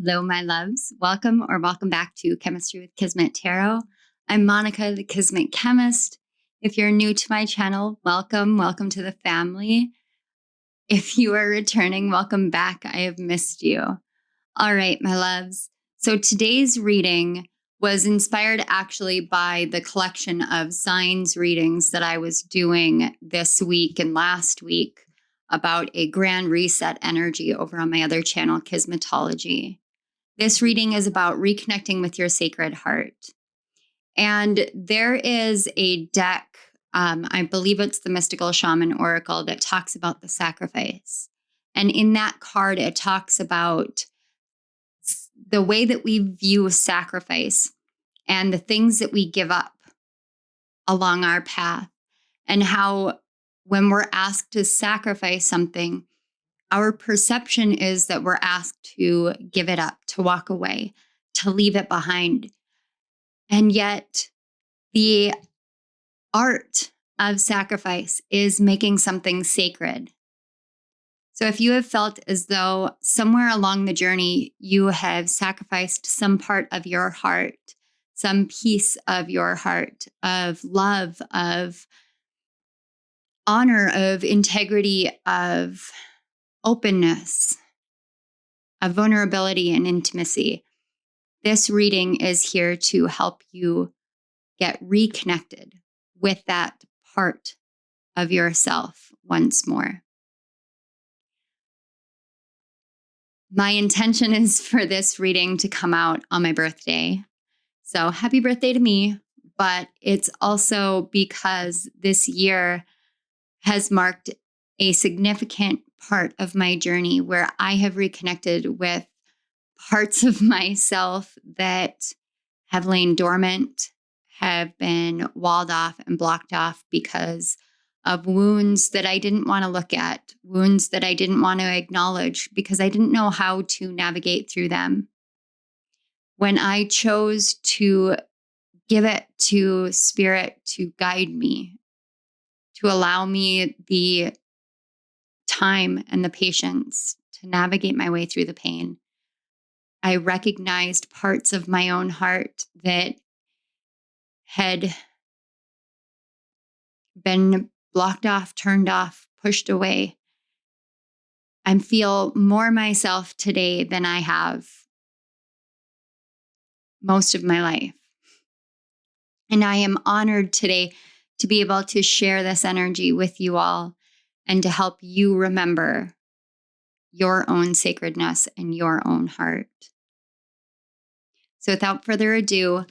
Hello, my loves. Welcome back to Chemistry with Kismet Tarot. I'm Monica, the Kismet Chemist. If you're new to my channel, welcome to the family. If you are returning, welcome back. I have missed you. All right, my loves. So today's reading was inspired actually by the collection of signs readings that I was doing this week and last week about a grand reset energy over on my other channel, Kismetology. This reading is about reconnecting with your sacred heart. And there is a deck, I believe it's the Mystical Shaman Oracle, that talks about the sacrifice. And in that card, it talks about the way that we view sacrifice and the things that we give up along our path, and how when we're asked to sacrifice something, our perception is that we're asked to give it up, to walk away, to leave it behind. And yet the art of sacrifice is making something sacred. So if you have felt as though somewhere along the journey you have sacrificed some part of your heart, some piece of your heart, of love, of honor, of integrity, of openness, of vulnerability and intimacy, this reading is here to help you get reconnected with that part of yourself once more. My intention is for this reading to come out on my birthday. So happy birthday to me, but it's also because this year has marked a significant part of my journey where I have reconnected with parts of myself that have lain dormant, have been walled off and blocked off because of wounds that I didn't want to look at, wounds that I didn't want to acknowledge because I didn't know how to navigate through them. When I chose to give it to Spirit to guide me, to allow me the time and the patience to navigate my way through the pain, I recognized parts of my own heart that had been blocked off, turned off, pushed away. I feel more myself today than I have most of my life. And I am honored today to be able to share this energy with you all and to help you remember your own sacredness and your own heart. So without further ado,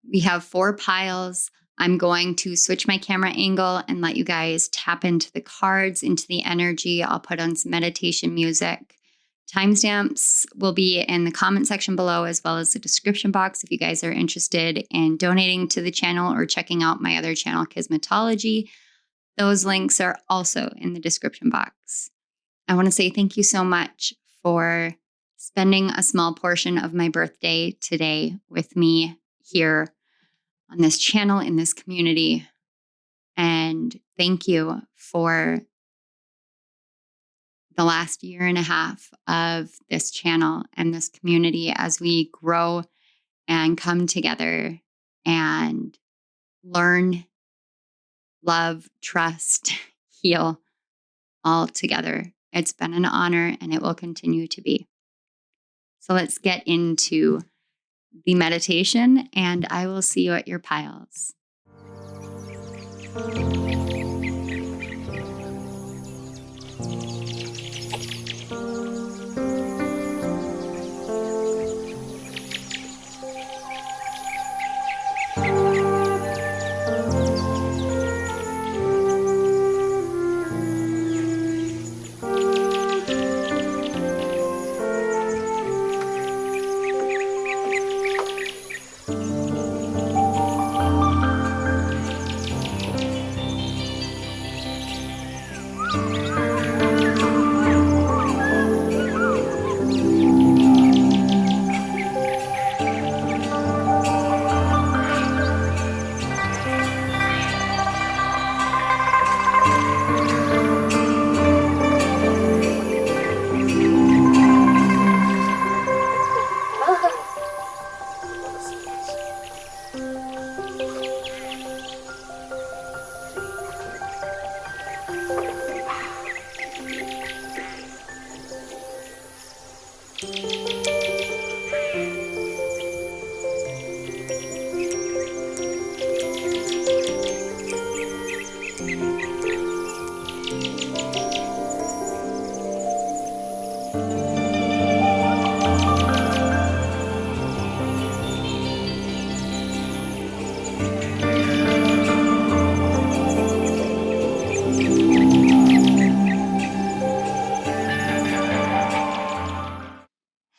we have 4 piles. I'm going to switch my camera angle and let you guys tap into the cards, into the energy. I'll put on some meditation music. Timestamps will be in the comment section below, as well as the description box if you guys are interested in donating to the channel or checking out my other channel, Kismetology. Those links are also in the description box. I want to say thank you so much for spending a small portion of my birthday today with me here on this channel, in this community. And thank you for the last year and a half of this channel and this community as we grow and come together and learn, love, trust, heal all together. It's been an honor and it will continue to be. So let's get into the meditation, and I will see you at your piles.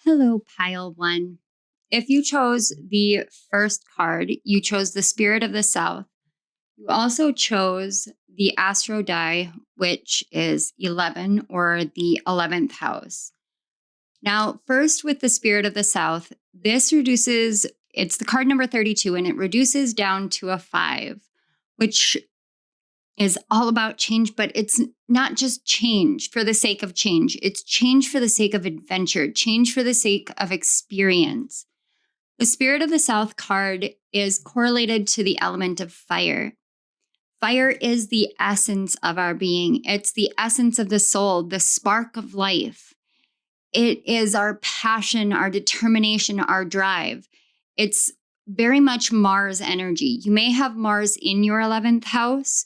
Hello, pile one. If you chose the first card, you chose the Spirit of the South. You also chose the Astro Die, which is 11, or the 11th house. Now, first with the Spirit of the South, this reduces, it's the card number 32, and it reduces down to a 5, which is all about change, but it's not just change for the sake of change. It's change for the sake of adventure, change for the sake of experience. The Spirit of the South card is correlated to the element of fire. Fire is the essence of our being. It's the essence of the soul, the spark of life. It is our passion, our determination, our drive. It's very much Mars energy. You may have Mars in your 11th house,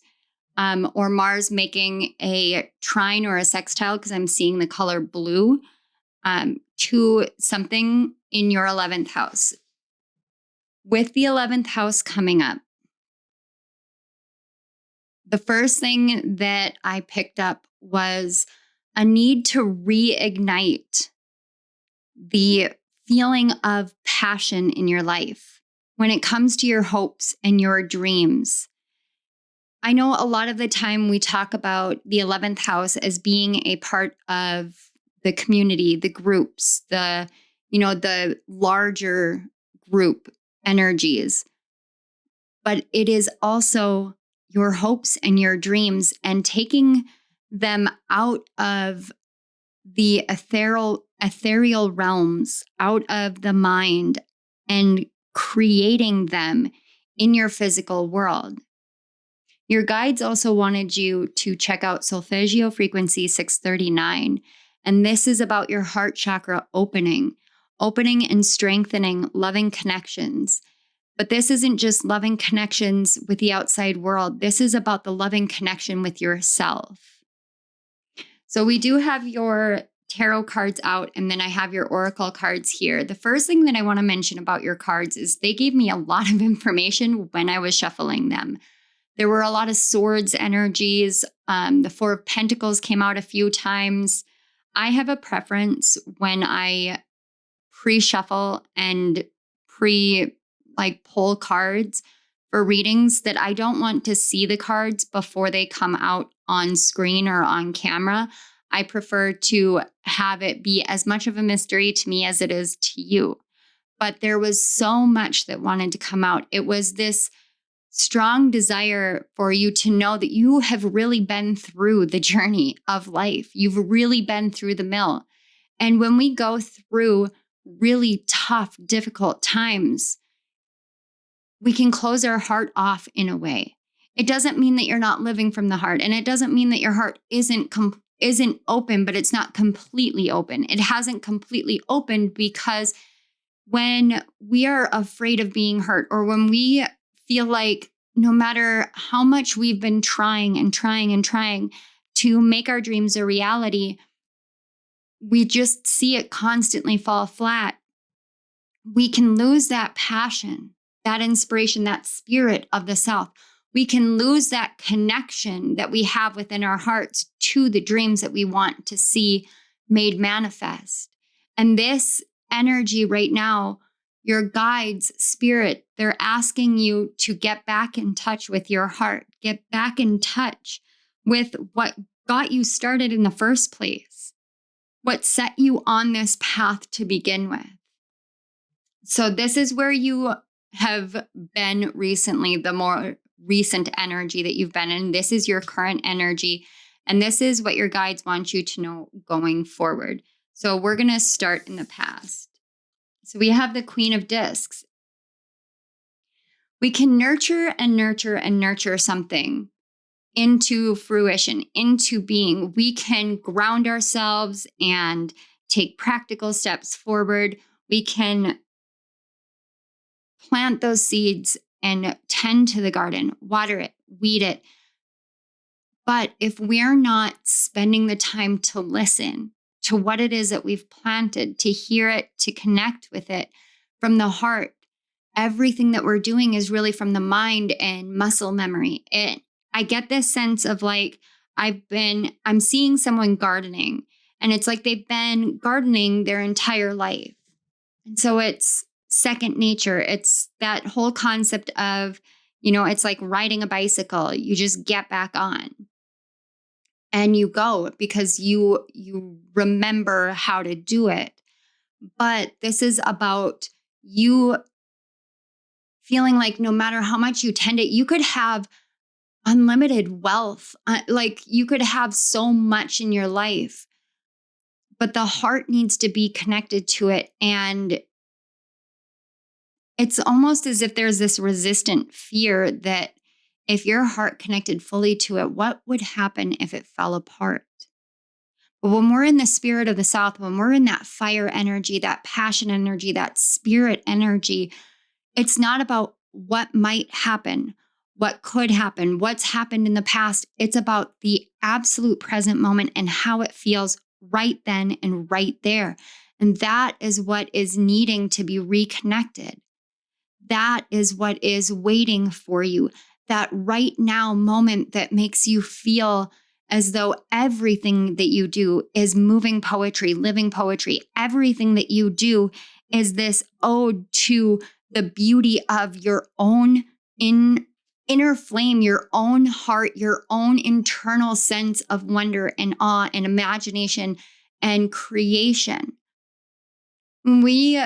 or Mars making a trine or a sextile, because I'm seeing the color blue, to something in your 11th house. With the 11th house coming up, the first thing that I picked up was a need to reignite the feeling of passion in your life when it comes to your hopes and your dreams. I know a lot of the time we talk about the 11th house as being a part of the community, the groups, the larger group energies. But it is also your hopes and your dreams, and taking them out of the ethereal realms, out of the mind, and creating them in your physical world. Your guides also wanted you to check out Solfeggio frequency 639. And this is about your heart chakra opening and strengthening loving connections. But this isn't just loving connections with the outside world. This is about the loving connection with yourself. So we do have your tarot cards out, and then I have your oracle cards here. The first thing that I want to mention about your cards is they gave me a lot of information when I was shuffling them. There were a lot of swords energies. The Four of Pentacles came out a few times. I have a preference when I pre-shuffle and pull cards for readings that I don't want to see the cards before they come out on screen or on camera. I prefer to have it be as much of a mystery to me as it is to you. But there was so much that wanted to come out. It was this strong desire for you to know that you have really been through the journey of life. You've really been through the mill. And when we go through really tough, difficult times, we can close our heart off in a way. It doesn't mean that you're not living from the heart. And it doesn't mean that your heart isn't open, but it's not completely open. It hasn't completely opened because when we are afraid of being hurt, or when we feel like no matter how much we've been trying to make our dreams a reality, we just see it constantly fall flat. We can lose that passion, that inspiration, that spirit of the South. We can lose that connection that we have within our hearts to the dreams that we want to see made manifest. And this energy right now, your guides, spirit, they're asking you to get back in touch with your heart, get back in touch with what got you started in the first place, what set you on this path to begin with. So this is where you have been recently, the more recent energy that you've been in. This is your current energy, and this is what your guides want you to know going forward. So we're going to start in the past. So we have the Queen of Discs. We can nurture something into fruition, into being. We can ground ourselves and take practical steps forward. We can plant those seeds and tend to the garden, water it, weed it. But if we're not spending the time to listen to what it is that we've planted, to hear it, to connect with it from the heart, everything that we're doing is really from the mind and muscle memory. I get this sense of like, I'm seeing someone gardening, and it's like they've been gardening their entire life. And so it's second nature. It's that whole concept of, it's like riding a bicycle. You just get back on and you go because you remember how to do it. But this is about you feeling like no matter how much you tend it, you could have unlimited wealth. Like you could have so much in your life, but the heart needs to be connected to it. And it's almost as if there's this resistant fear that if your heart connected fully to it, what would happen if it fell apart? But when we're in the spirit of the South, when we're in that fire energy, that passion energy, that spirit energy, it's not about what might happen, what could happen, what's happened in the past. It's about the absolute present moment and how it feels right then and right there. And that is what is needing to be reconnected. That is what is waiting for you. That right now moment that makes you feel as though everything that you do is moving poetry, living poetry. Everything that you do is this ode to the beauty of your own inner flame, your own heart, your own internal sense of wonder and awe and imagination and creation. When we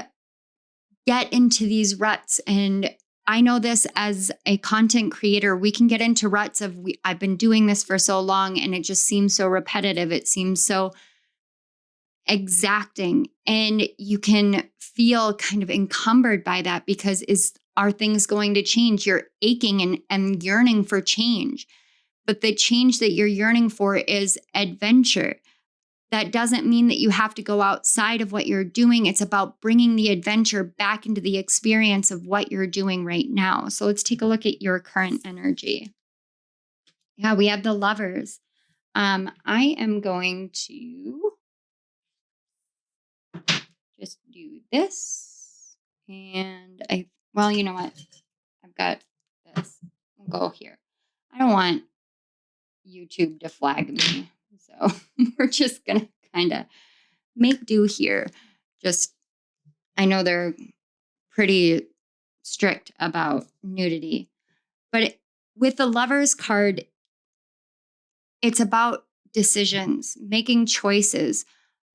get into these ruts, and I know this as a content creator, we can get into ruts of I've been doing this for so long and it just seems so repetitive. It seems so exacting, and you can feel kind of encumbered by that because are things going to change? You're aching and yearning for change, but the change that you're yearning for is adventure. That doesn't mean that you have to go outside of what you're doing. It's about bringing the adventure back into the experience of what you're doing right now. So let's take a look at your current energy. Yeah, we have the Lovers. I am going to just do this. And you know what? I've got this. We'll go here. I don't want YouTube to flag me. So we're just going to kind of make do here. I know they're pretty strict about nudity, but with the Lovers card, it's about decisions, making choices,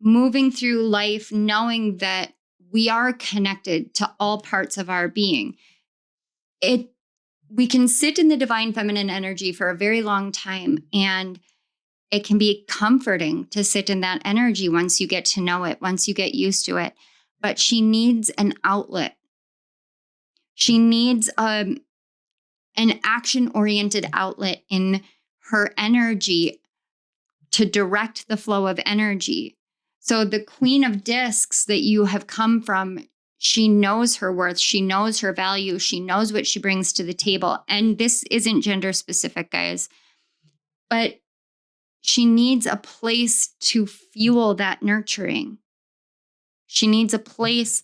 moving through life, knowing that we are connected to all parts of our being. We can sit in the divine feminine energy for a very long time, and it can be comforting to sit in that energy once you get to know it, once you get used to it. But she needs an outlet. She needs an action-oriented outlet in her energy to direct the flow of energy. So the Queen of Discs that you have come from, she knows her worth. She knows her value. She knows what she brings to the table. And this isn't gender specific, guys. But she needs a place to fuel that nurturing. She needs a place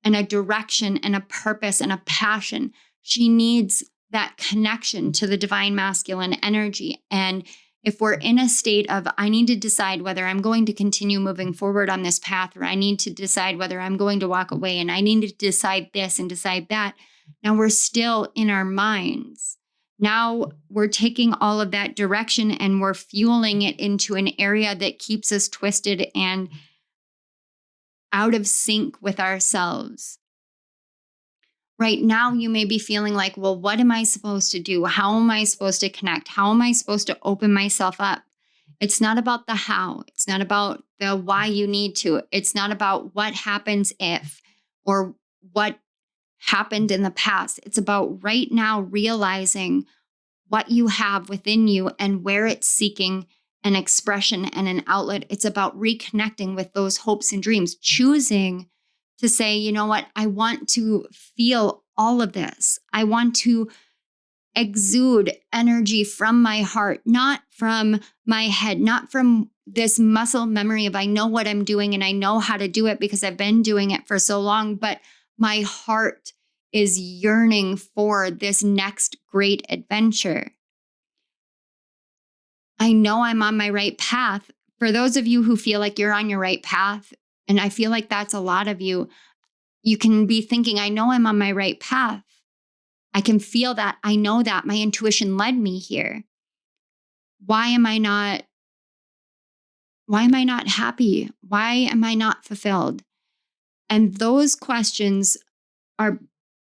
and a direction and a purpose and a passion. She needs that connection to the divine masculine energy. And if we're in a state of, I need to decide whether I'm going to continue moving forward on this path, or I need to decide whether I'm going to walk away, and I need to decide this and decide that. Now we're still in our minds. Now we're taking all of that direction and we're fueling it into an area that keeps us twisted and out of sync with ourselves. Right now, you may be feeling like, well, what am I supposed to do? How am I supposed to connect? How am I supposed to open myself up? It's not about the how. It's not about the why you need to. It's not about what happens if or what happened in the past. It's about right now realizing what you have within you and where it's seeking an expression and an outlet. It's about reconnecting with those hopes and dreams, choosing to say, you know what, I want to feel all of this. I want to exude energy from my heart, not from my head, not from this muscle memory of I know what I'm doing and I know how to do it because I've been doing it for so long, but my heart is yearning for this next great adventure. I know I'm on my right path. For those of you who feel like you're on your right path, and I feel like that's a lot of you, you can be thinking, I know I'm on my right path. I can feel that. I know that. My intuition led me here. Why am I not happy? Why am I not fulfilled? And those questions are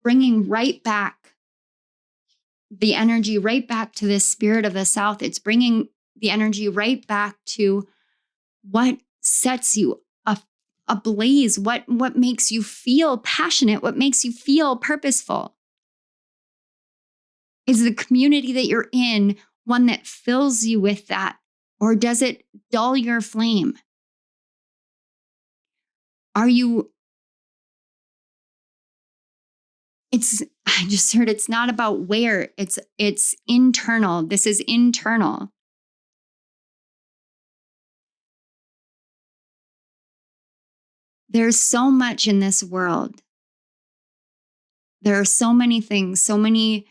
bringing right back the energy right back to this spirit of the South. It's bringing the energy right back to what sets you ablaze, what makes you feel passionate, what makes you feel purposeful. Is the community that you're in one that fills you with that, or does it dull your flame? I just heard it's not about where, it's internal. This is internal. There's so much in this world. There are so many things, so many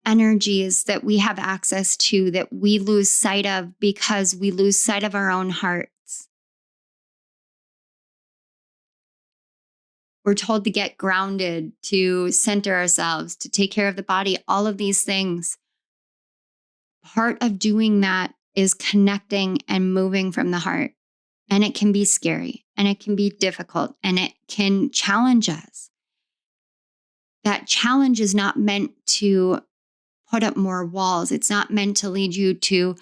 energies that we have access to that we lose sight of because we lose sight of our own hearts. We're told to get grounded, to center ourselves, to take care of the body, all of these things. Part of doing that is connecting and moving from the heart. And it can be scary, and it can be difficult, and it can challenge us. That challenge is not meant to put up more walls. It's not meant to lead you to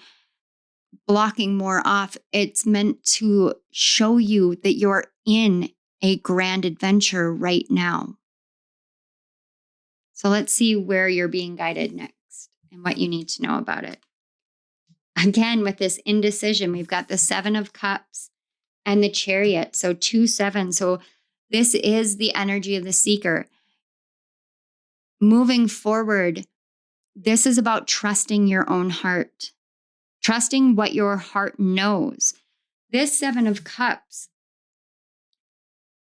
blocking more off. It's meant to show you that you're in a grand adventure right now. So let's see where you're being guided next and what you need to know about it. Again, with this indecision, we've got the 7 of Cups and the Chariot. So 2, 7. So this is the energy of the seeker. Moving forward, this is about trusting your own heart, trusting what your heart knows. This 7 of Cups,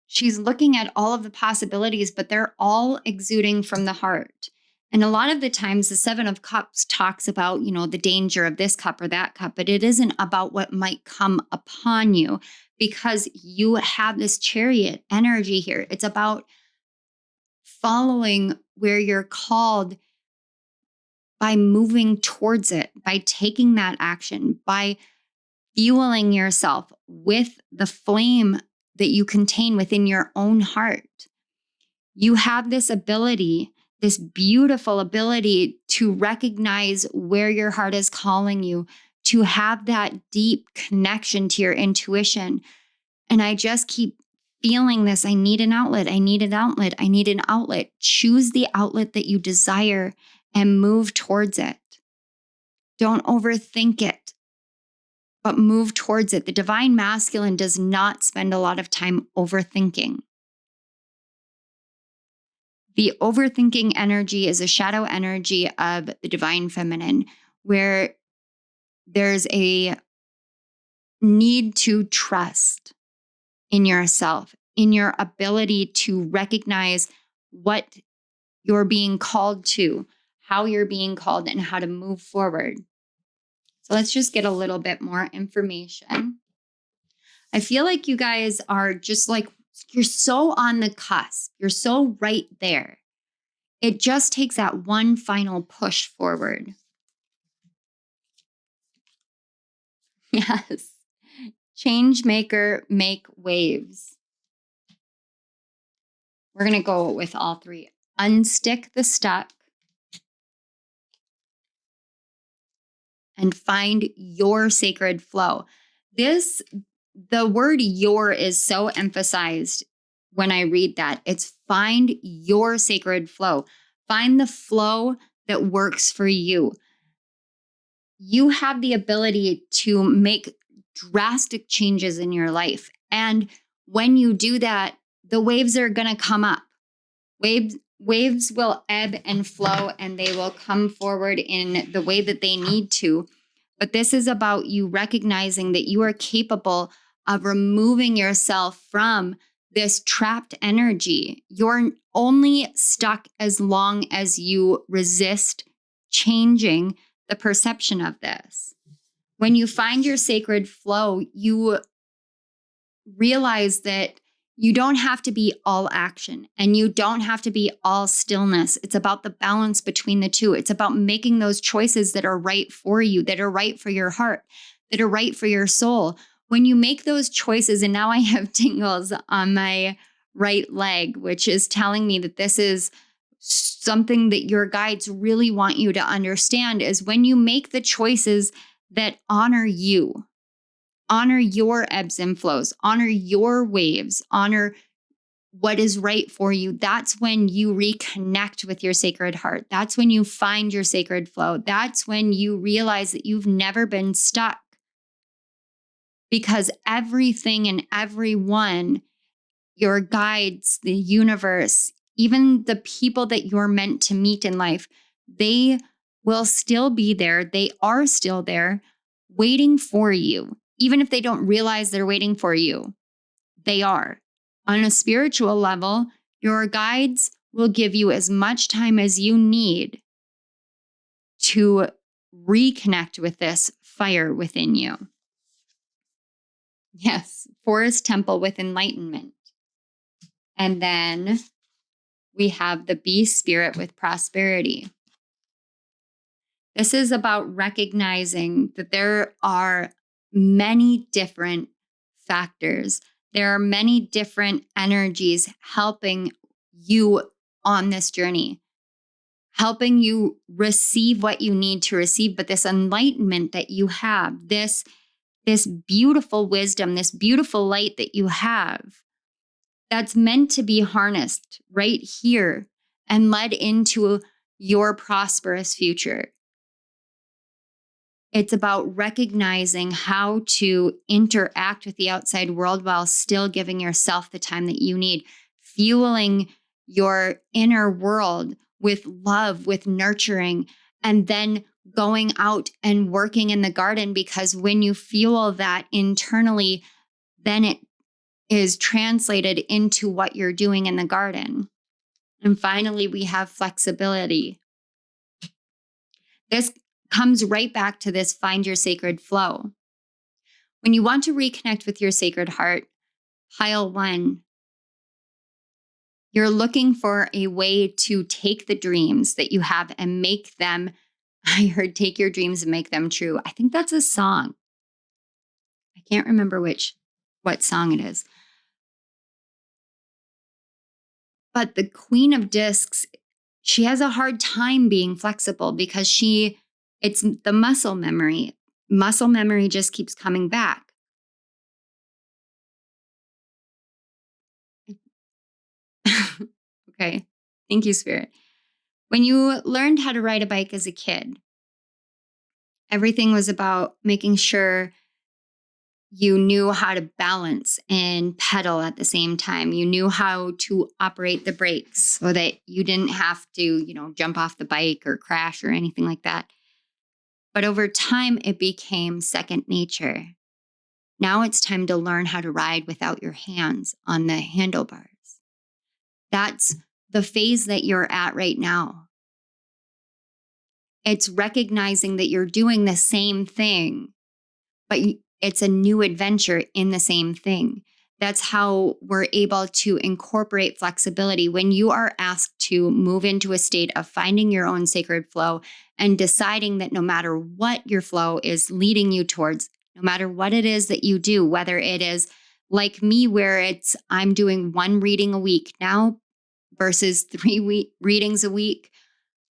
she's looking at all of the possibilities, but they're all exuding from the heart. And a lot of the times the 7 of Cups talks about, the danger of this cup or that cup, but it isn't about what might come upon you because you have this Chariot energy here. It's about following where you're called by moving towards it, by taking that action, by fueling yourself with the flame that you contain within your own heart. You have this ability, this beautiful ability to recognize where your heart is calling you, to have that deep connection to your intuition. And I just keep feeling this. I need an outlet. I need an outlet. I need an outlet. Choose the outlet that you desire and move towards it. Don't overthink it, but move towards it. The divine masculine does not spend a lot of time overthinking. The overthinking energy is a shadow energy of the divine feminine, where there's a need to trust in yourself, in your ability to recognize what you're being called to, how you're being called, and how to move forward. So let's just get a little bit more information. I feel like you guys are just like, you're so on the cusp. You're so right there. It just takes that one final push forward. Yes. Change maker, make waves. We're going to go with all 3. Unstick the stuck and find your sacred flow. The word your is so emphasized when I read that. It's find your sacred flow. Find the flow that works for you. You have the ability to make drastic changes in your life. And when you do that, the waves are going to come up. Waves will ebb and flow, and they will come forward in the way that they need to. But this is about you recognizing that you are capable of removing yourself from this trapped energy. You're only stuck as long as you resist changing the perception of this. When you find your sacred flow, you realize that you don't have to be all action and you don't have to be all stillness. It's about the balance between the two. It's about making those choices that are right for you, that are right for your heart, that are right for your soul. When you make those choices, and now I have tingles on my right leg, which is telling me that this is something that your guides really want you to understand, is when you make the choices that honor you, honor your ebbs and flows, honor your waves, honor what is right for you. That's when you reconnect with your sacred heart. That's when you find your sacred flow. That's when you realize that you've never been stuck. Because everything and everyone, your guides, the universe, even the people that you're meant to meet in life, they will still be there. They are still there waiting for you. Even if they don't realize they're waiting for you, they are. On a spiritual level, your guides will give you as much time as you need to reconnect with this fire within you. Yes, forest temple with enlightenment. And then we have the beast spirit with prosperity. This is about recognizing that there are many different factors. There are many different energies helping you on this journey, helping you receive what you need to receive. But this enlightenment that you have, this beautiful wisdom, this beautiful light that you have, that's meant to be harnessed right here and led into your prosperous future. It's about recognizing how to interact with the outside world while still giving yourself the time that you need, fueling your inner world with love, with nurturing, and then going out and working in the garden, because when you fuel that internally, then it is translated into what you're doing in the garden. And finally, we have flexibility. This comes right back to this find your sacred flow. When you want to reconnect with your sacred heart, pile 1, you're looking for a way to take the dreams that you have and make them, I heard, take your dreams and make them true. I think that's a song. I can't remember what song it is. But the Queen of Discs, she has a hard time being flexible because it's the muscle memory. Muscle memory just keeps coming back. Okay. Thank you, Spirit. When you learned how to ride a bike as a kid, everything was about making sure you knew how to balance and pedal at the same time. You knew how to operate the brakes so that you didn't have to, jump off the bike or crash or anything like that. But over time, it became second nature. Now it's time to learn how to ride without your hands on the handlebars. That's the phase that you're at right now. It's recognizing that you're doing the same thing, but it's a new adventure in the same thing. That's how we're able to incorporate flexibility. When you are asked to move into a state of finding your own sacred flow and deciding that no matter what your flow is leading you towards, no matter what it is that you do, whether it is like me, where I'm doing 1 reading a week now versus 3 readings a week,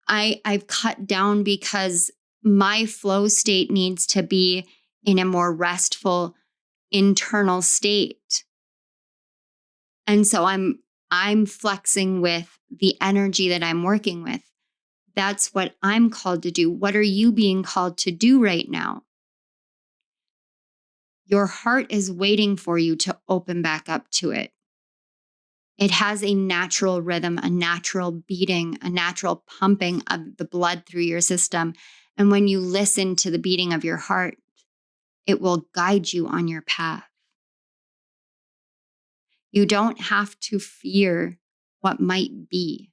I've cut down because my flow state needs to be in a more restful internal state. And so I'm flexing with the energy that I'm working with. That's what I'm called to do. What are you being called to do right now? Your heart is waiting for you to open back up to it. It has a natural rhythm, a natural beating, a natural pumping of the blood through your system. And when you listen to the beating of your heart, it will guide you on your path. You don't have to fear what might be,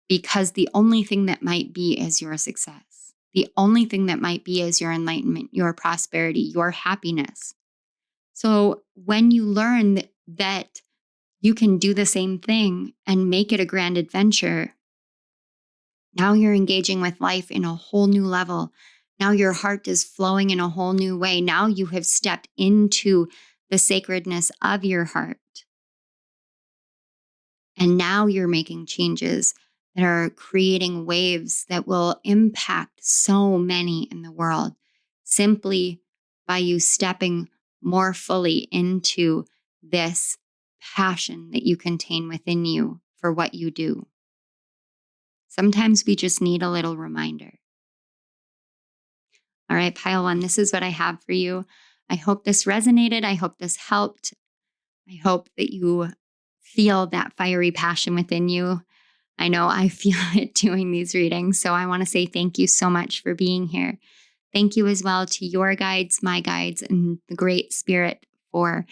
because the only thing that might be is your success. The only thing that might be is your enlightenment, your prosperity, your happiness. So when you learn that you can do the same thing and make it a grand adventure, now you're engaging with life in a whole new level. Now your heart is flowing in a whole new way. Now you have stepped into the sacredness of your heart. And now you're making changes that are creating waves that will impact so many in the world, simply by you stepping more fully into this passion that you contain within you for what you do. Sometimes we just need a little reminder. All right, pile one, this is what I have for you. I hope this resonated. I hope this helped. I hope that you feel that fiery passion within you. I know I feel it doing these readings. So I want to say thank you so much for being here. Thank you as well to your guides, my guides, and the Great Spirit for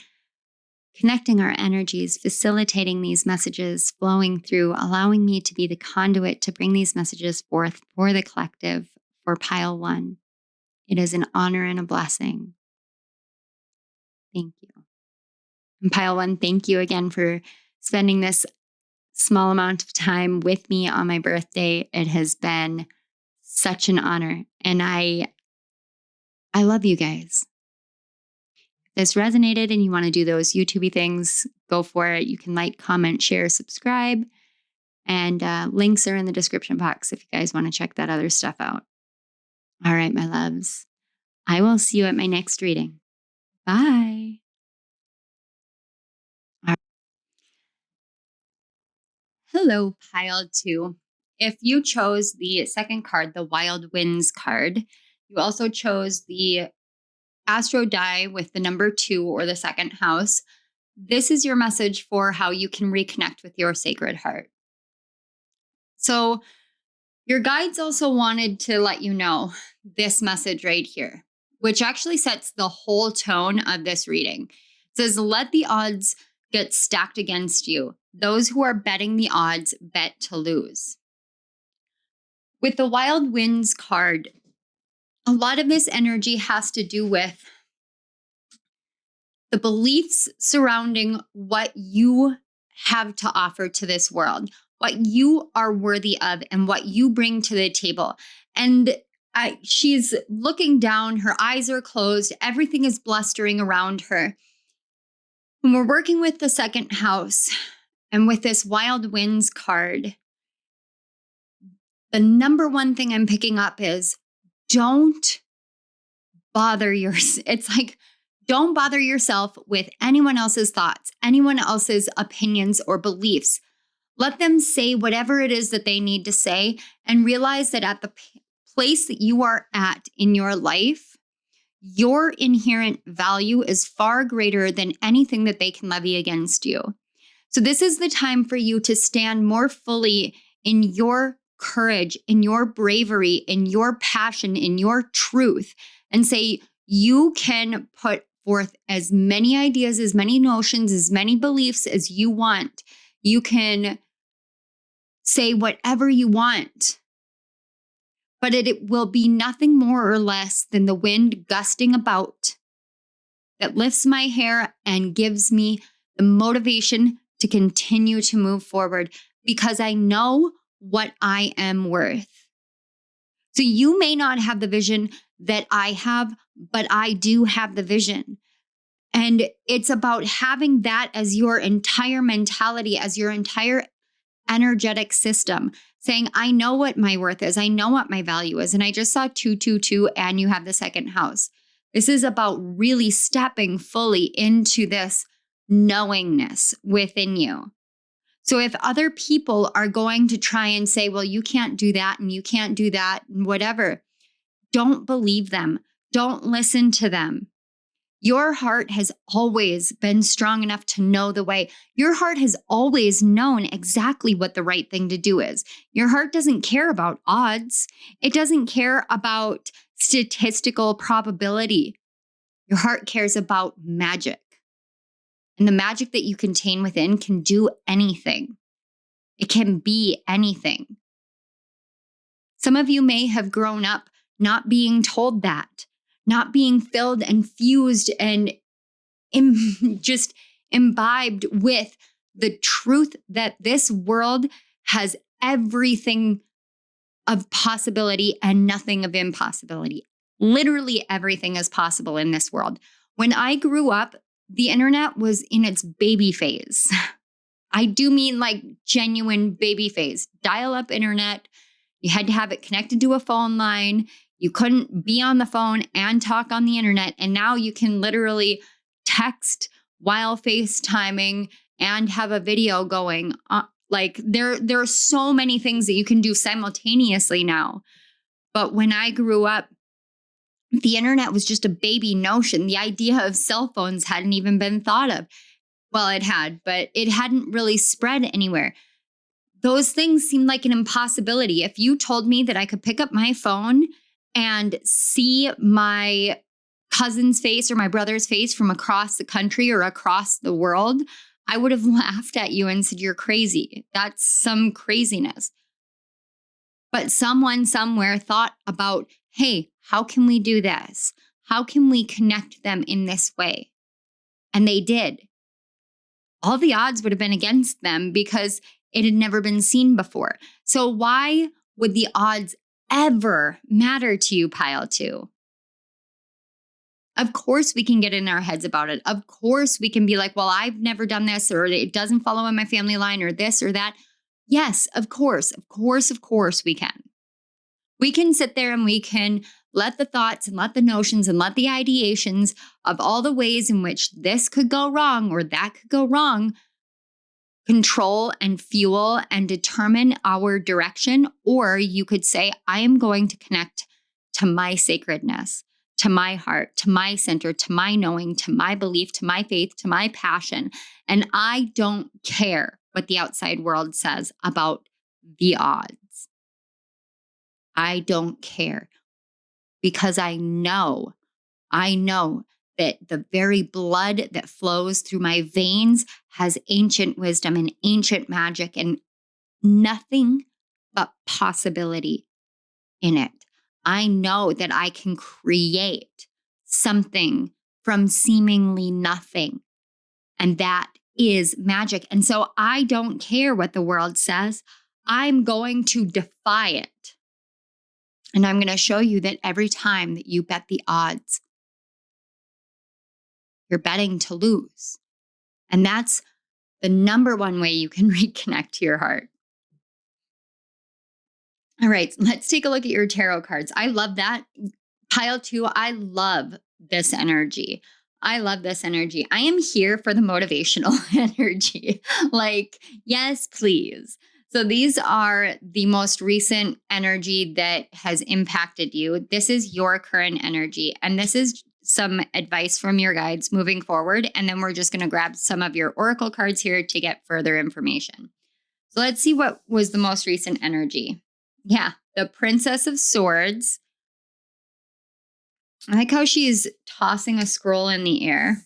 connecting our energies, facilitating these messages, flowing through, allowing me to be the conduit to bring these messages forth for the collective, for pile one. It is an honor and a blessing. Thank you. And pile one, thank you again for spending this small amount of time with me on my birthday. It has been such an honor. And I love you guys. If this resonated and you want to do those YouTubey things, go for it. You can like, comment, share, subscribe. And links are in the description box if you guys want to check that other stuff out. All right, my loves. I will see you at my next reading. Bye. Hello, pile two. If you chose the second card, the Wild Winds card, you also chose the Astro Die with the number 2 or the second house. This is your message for how you can reconnect with your sacred heart. So your guides also wanted to let you know this message right here, which actually sets the whole tone of this reading. It says, let the odds get stacked against you. Those who are betting the odds bet to lose. With the Wild Winds card, a lot of this energy has to do with the beliefs surrounding what you have to offer to this world, what you are worthy of, and what you bring to the table. And she's looking down, her eyes are closed, everything is blustering around her. When we're working with the second house and with this Wild Winds card, the number one thing I'm picking up is don't bother yourself. It's like, don't bother yourself with anyone else's thoughts, anyone else's opinions or beliefs. Let them say whatever it is that they need to say, and realize that at the place that you are at in your life, your inherent value is far greater than anything that they can levy against you. So this is the time for you to stand more fully in your courage, in your bravery, in your passion, in your truth, and say you can put forth as many ideas, as many notions, as many beliefs as you want. You can say whatever you want, but it will be nothing more or less than the wind gusting about that lifts my hair and gives me the motivation to continue to move forward, because I know what I am worth. So you may not have the vision that I have, but I do have the vision. And it's about having that as your entire mentality, as your entire energetic system, saying, I know what my worth is. I know what my value is. And I just saw 222 and you have the second house. This is about really stepping fully into this knowingness within you. So if other people are going to try and say, well, you can't do that and you can't do that and whatever, don't believe them. Don't listen to them. Your heart has always been strong enough to know the way. Your heart has always known exactly what the right thing to do is. Your heart doesn't care about odds. It doesn't care about statistical probability. Your heart cares about magic. And the magic that you contain within can do anything. It can be anything. Some of you may have grown up not being told that, not being filled and fused and just imbibed with the truth that this world has everything of possibility and nothing of impossibility. Literally everything is possible in this world. When I grew up, the internet was in its baby phase. I do mean like genuine baby phase. Dial-up internet. You had to have it connected to a phone line. You couldn't be on the phone and talk on the internet. And now you can literally text while FaceTiming and have a video going. Like there are so many things that you can do simultaneously now. But when I grew up, the internet was just a baby notion. The idea of cell phones hadn't even been thought of. Well, it had, but it hadn't really spread anywhere. Those things seemed like an impossibility. If you told me that I could pick up my phone and see my cousin's face or my brother's face from across the country or across the world, I would have laughed at you and said, you're crazy. That's some craziness. But someone somewhere thought about, hey, how can we do this? How can we connect them in this way? And they did. All the odds would have been against them because it had never been seen before. So why would the odds ever matter to you, pile two? Of course we can get in our heads about it. Of course we can be like, well, I've never done this, or it doesn't follow in my family line, or this or that. Yes, of course we can. We can sit there and we can let the thoughts and let the notions and let the ideations of all the ways in which this could go wrong or that could go wrong control and fuel and determine our direction. Or you could say, I am going to connect to my sacredness, to my heart, to my center, to my knowing, to my belief, to my faith, to my passion. And I don't care what the outside world says about the odds. I don't care because I know that the very blood that flows through my veins has ancient wisdom and ancient magic and nothing but possibility in it. I know that I can create something from seemingly nothing. And that is magic. And so I don't care what the world says. I'm going to defy it. And I'm going to show you that every time that you bet the odds, you're betting to lose. And that's the number one way you can reconnect to your heart. All right, let's take a look at your tarot cards. I love that. Pile two, I love this energy. I love this energy. I am here for the motivational energy. Like, yes, please. So these are the most recent energy that has impacted you. This is your current energy. And this is some advice from your guides moving forward. And then we're just going to grab some of your oracle cards here to get further information. So let's see what was the most recent energy. Yeah, the Princess of Swords. I like how she's tossing a scroll in the air.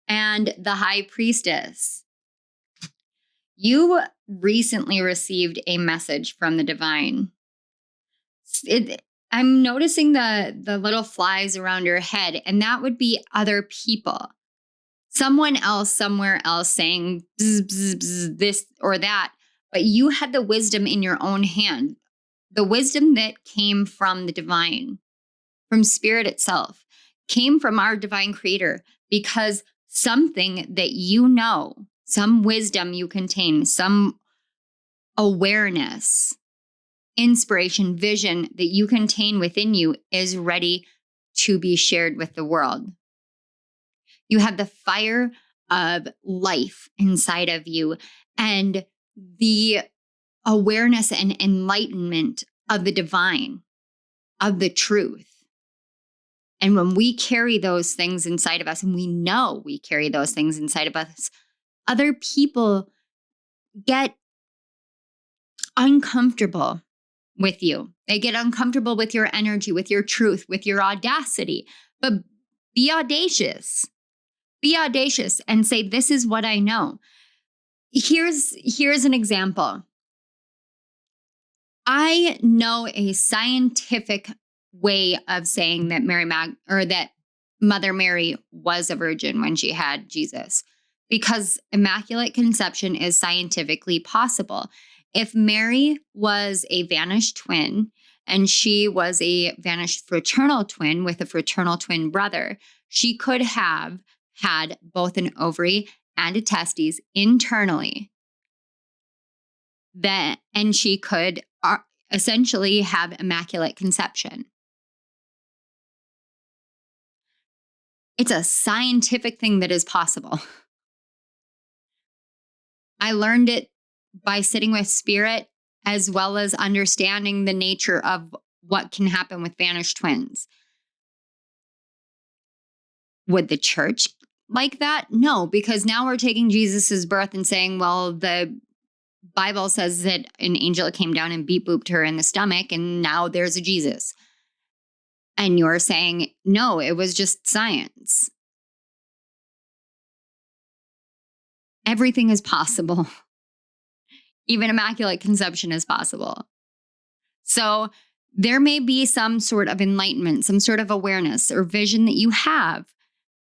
And the High Priestess. You recently received a message from the divine. I'm noticing the little flies around your head, and that would be other people. Someone else, somewhere else saying bzz, bzz, bzz, this or that, but you had the wisdom in your own hand. The wisdom that came from the divine, from spirit itself, came from our divine creator, because something that you know, some wisdom you contain, some awareness, inspiration, vision that you contain within you is ready to be shared with the world. You have the fire of life inside of you and the awareness and enlightenment of the divine, of the truth. And when we carry those things inside of us, and we know we carry those things inside of us, other people get uncomfortable with you. They get uncomfortable with your energy, with your truth, with your audacity. But be audacious. Be audacious and say, this is what I know. Here's an example. I know a scientific way of saying that that Mother Mary was a virgin when she had Jesus, because immaculate conception is scientifically possible. If Mary was a vanished twin and she was a vanished fraternal twin with a fraternal twin brother, she could have had both an ovary and a testes internally. And she could essentially have immaculate conception. It's a scientific thing that is possible. I learned it by sitting with spirit, as well as understanding the nature of what can happen with vanished twins. Would the church like that? No, because now we're taking Jesus's birth and saying, well, the Bible says that an angel came down and beep booped her in the stomach, and now there's a Jesus. And you're saying, no, it was just science. Everything is possible. Even immaculate conception is possible. So there may be some sort of enlightenment, some sort of awareness or vision that you have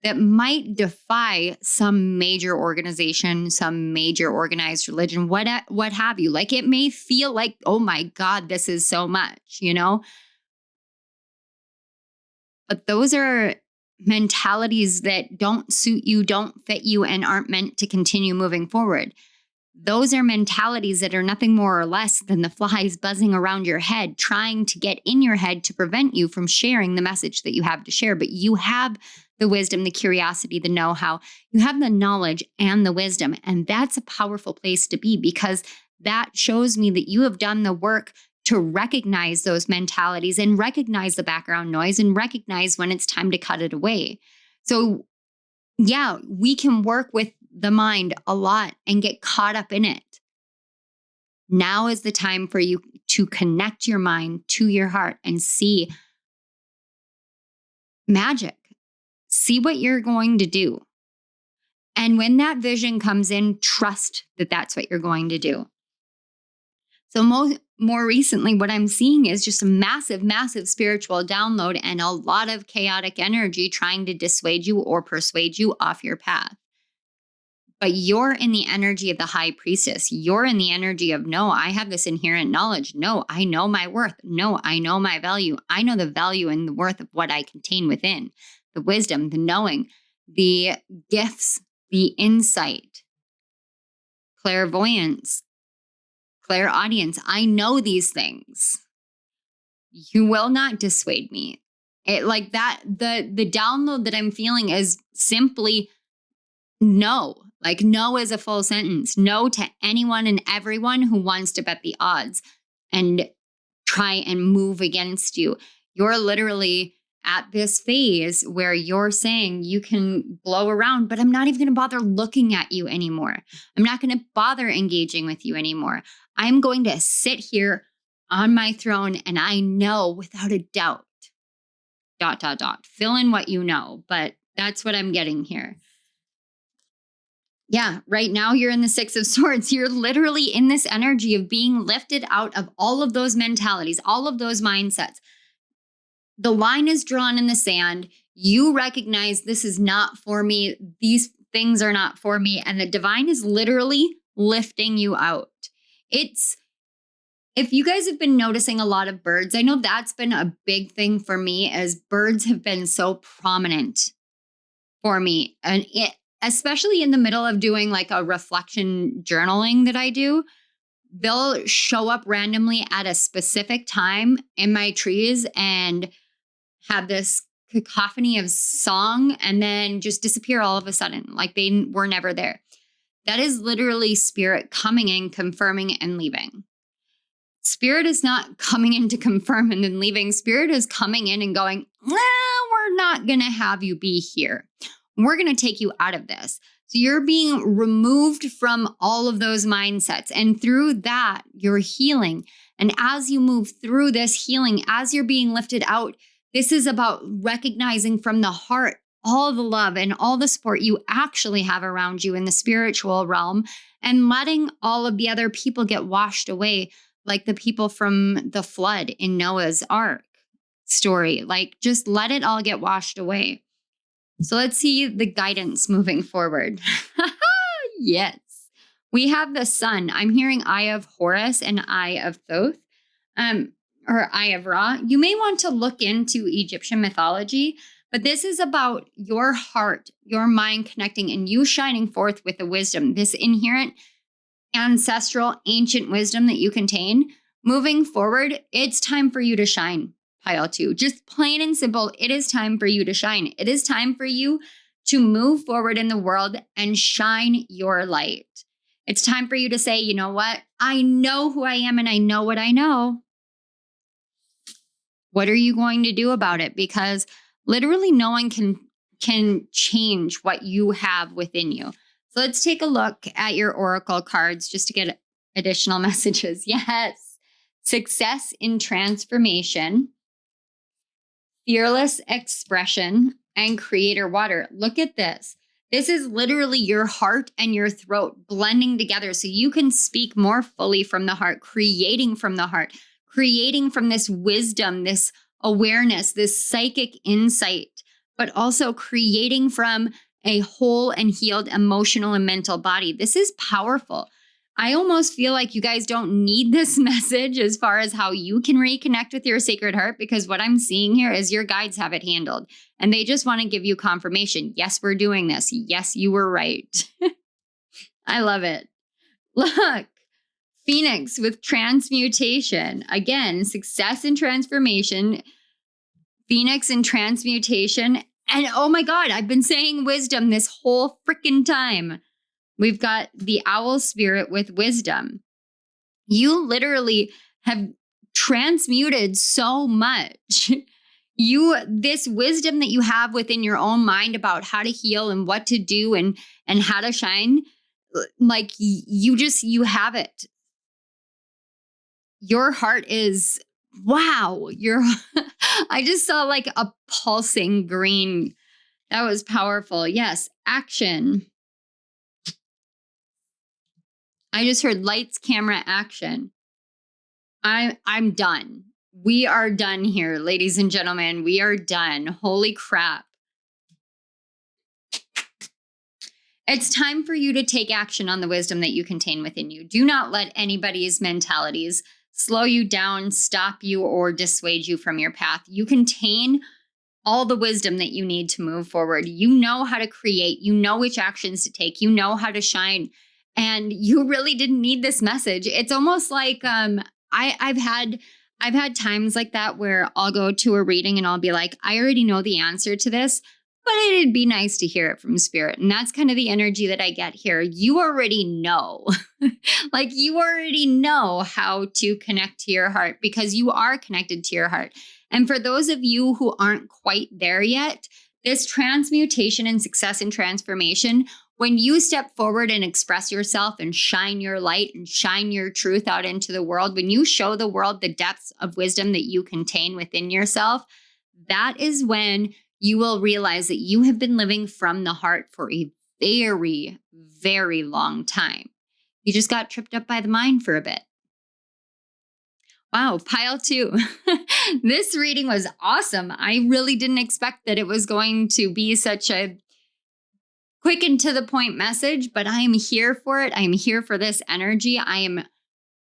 that might defy some major organization, some major organized religion, what have you. Like, it may feel like, oh my God, this is so much, you know? But those are mentalities that don't suit you, don't fit you, and aren't meant to continue moving forward. Those are mentalities that are nothing more or less than the flies buzzing around your head, trying to get in your head to prevent you from sharing the message that you have to share. But you have the wisdom, the curiosity, the know-how. You have the knowledge and the wisdom. And that's a powerful place to be, because that shows me that you have done the work to recognize those mentalities and recognize the background noise and recognize when it's time to cut it away. So yeah, we can work with the mind a lot and get caught up in it. Now is the time for you to connect your mind to your heart and see magic. See what you're going to do. And when that vision comes in, trust that that's what you're going to do. So more recently, what I'm seeing is just a massive, massive spiritual download and a lot of chaotic energy trying to dissuade you or persuade you off your path. But you're in the energy of the high priestess. You're in the energy of, no, I have this inherent knowledge. No, I know my worth. No, I know my value. I know the value and the worth of what I contain within. The wisdom, the knowing, the gifts, the insight, clairvoyance, clairaudience. I know these things. You will not dissuade me. It like that. The download that I'm feeling is simply no. Like, no is a full sentence. No to anyone and everyone who wants to bet the odds and try and move against you. You're literally at this phase where you're saying you can blow around, but I'm not even going to bother looking at you anymore. I'm not going to bother engaging with you anymore. I'm going to sit here on my throne, and I know without a doubt, ... Fill in what you know, but that's what I'm getting here. Yeah, right now you're in the Six of Swords. You're literally in this energy of being lifted out of all of those mentalities, all of those mindsets. The line is drawn in the sand. You recognize this is not for me. These things are not for me. And the divine is literally lifting you out. If you guys have been noticing a lot of birds, I know that's been a big thing for me, as birds have been so prominent for me. And especially in the middle of doing like a reflection journaling that I do, they'll show up randomly at a specific time in my trees and have this cacophony of song and then just disappear all of a sudden, like they were never there. That is literally spirit coming in, confirming, and leaving. Spirit is not coming in to confirm and then leaving. Spirit is coming in and going, we're not going to have you be here. We're going to take you out of this. So you're being removed from all of those mindsets. And through that, you're healing. And as you move through this healing, as you're being lifted out, this is about recognizing from the heart all the love and all the support you actually have around you in the spiritual realm, and letting all of the other people get washed away, like the people from the flood in Noah's Ark story. Like, just let it all get washed away. So let's see the guidance moving forward. Yes. We have the sun. I'm hearing Eye of Horus and Eye of Thoth, or Eye of Ra. You may want to look into Egyptian mythology, but this is about your heart, your mind connecting, and you shining forth with the wisdom, this inherent ancestral ancient wisdom that you contain. Moving forward, it's time for you to shine, pile 2. Just plain and simple, it is time for you to shine. It is time for you to move forward in the world and shine your light. It's time for you to say, you know what? I know who I am and I know what I know. What are you going to do about it? Because literally no one can change what you have within you. So let's take a look at your oracle cards just to get additional messages. Yes. Success in transformation, fearless expression, and creator water. Look at this. This is literally your heart and your throat blending together so you can speak more fully from the heart, creating from the heart, creating from this wisdom, this awareness, this psychic insight, but also creating from a whole and healed emotional and mental body. This is powerful. I almost feel like you guys don't need this message as far as how you can reconnect with your sacred heart, because what I'm seeing here is your guides have it handled and they just want to give you confirmation. Yes, we're doing this. Yes, you were right. I love it. Look, Phoenix with transmutation. Again, success and transformation. Phoenix and transmutation. And oh my God, I've been saying wisdom this whole freaking time. We've got the owl spirit with wisdom. You literally have transmuted so much. This wisdom that you have within your own mind about how to heal and what to do and how to shine, like you have it. Your heart is, wow. I just saw like a pulsing green. That was powerful. Yes. Action. I just heard lights, camera, action. I'm done. We are done here, ladies and gentlemen. We are done. Holy crap. It's time for you to take action on the wisdom that you contain within you. Do not let anybody's mentalities slow you down, stop you, or dissuade you from your path. You contain all the wisdom that you need to move forward. You know how to create. You know which actions to take. You know how to shine. And you really didn't need this message. It's almost like I've had times like that where I'll go to a reading and I'll be like, I already know the answer to this, but it'd be nice to hear it from spirit. And that's kind of the energy that I get here. You already know. Like, you already know how to connect to your heart because you are connected to your heart. And for those of you who aren't quite there yet, this transmutation and success and transformation, when you step forward and express yourself and shine your light and shine your truth out into the world, when you show the world the depths of wisdom that you contain within yourself, that is when you will realize that you have been living from the heart for a very, very long time. You just got tripped up by the mind for a bit. Wow, pile 2. This reading was awesome. I really didn't expect that it was going to be such a quick and to the point message, but I am here for it. I am here for this energy. I am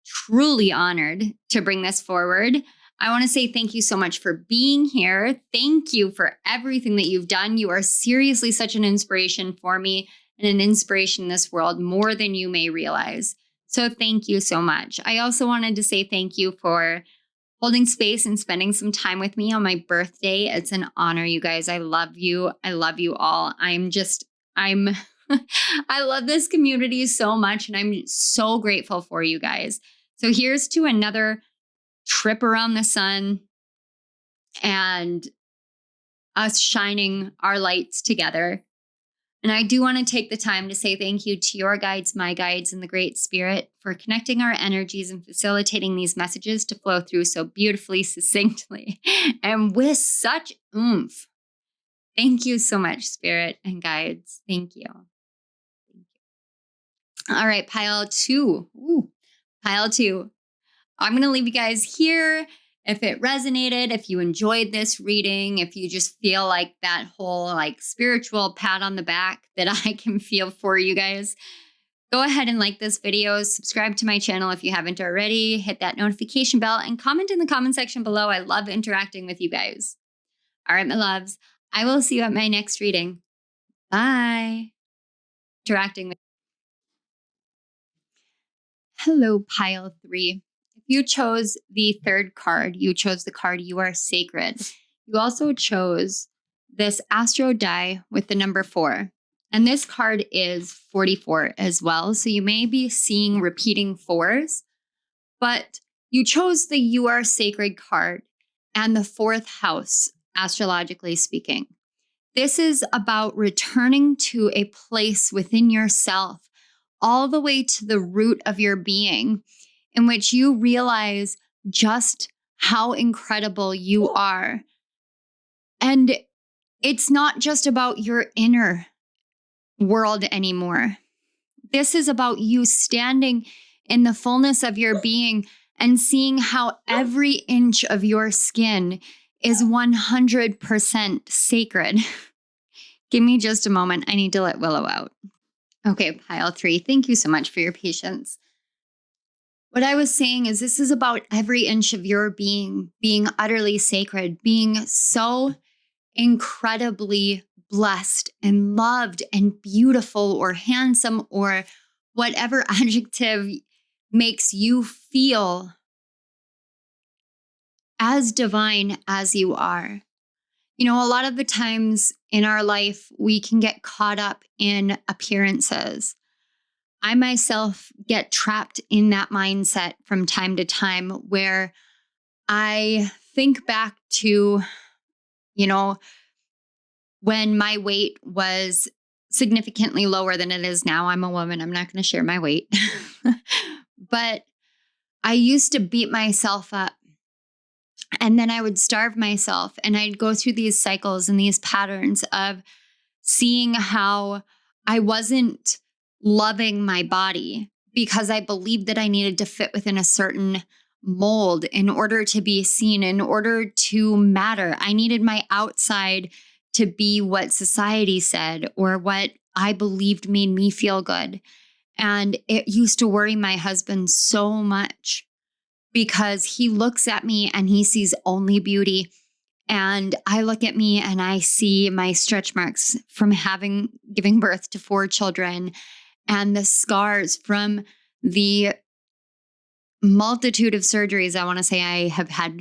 truly honored to bring this forward. I want to say thank you so much for being here. Thank you for everything that you've done. You are seriously such an inspiration for me and an inspiration in this world, more than you may realize. So thank you so much. I also wanted to say thank you for holding space and spending some time with me on my birthday. It's an honor, you guys. I love you. I love you all. I love this community so much, and I'm so grateful for you guys. So here's to another trip around the sun and us shining our lights together. And I do want to take the time to say thank you to your guides, my guides, and the Great Spirit for connecting our energies and facilitating these messages to flow through so beautifully, succinctly, and with such oomph. Thank you so much, Spirit and guides. Thank you. All right, pile 2. Ooh, pile 2. I'm going to leave you guys here. If it resonated, if you enjoyed this reading, if you just feel like that whole like spiritual pat on the back that I can feel for you guys, go ahead and like this video, subscribe to my channel if you haven't already, hit that notification bell, and comment in the comment section below. I love interacting with you guys. All right, my loves, I will see you at my next reading. Bye. Interacting with. Hello, pile 3. If you chose the third card, you chose the card You Are Sacred. You also chose this astro die with the number 4. And this card is 44 as well. So you may be seeing repeating 4s, but you chose the You Are Sacred card and the 4th house, astrologically speaking. This is about returning to a place within yourself, all the way to the root of your being, in which you realize just how incredible you are. And it's not just about your inner world anymore. This is about you standing in the fullness of your being and seeing how every inch of your skin is 100% sacred. Give me just a moment. I need to let Willow out. Okay, pile 3, thank you so much for your patience. What I was saying is this is about every inch of your being utterly sacred, being so incredibly blessed and loved and beautiful or handsome or whatever adjective makes you feel as divine as you are. You know, a lot of the times in our life, we can get caught up in appearances. I myself get trapped in that mindset from time to time where I think back to, you know, when my weight was significantly lower than it is now. I'm a woman. I'm not going to share my weight. But I used to beat myself up. And then I would starve myself, and I'd go through these cycles and these patterns of seeing how I wasn't loving my body because I believed that I needed to fit within a certain mold in order to be seen, in order to matter. I needed my outside to be what society said or what I believed made me feel good. And it used to worry my husband so much, because he looks at me and he sees only beauty. And I look at me and I see my stretch marks from giving birth to 4 children and the scars from the multitude of surgeries. I want to say I have had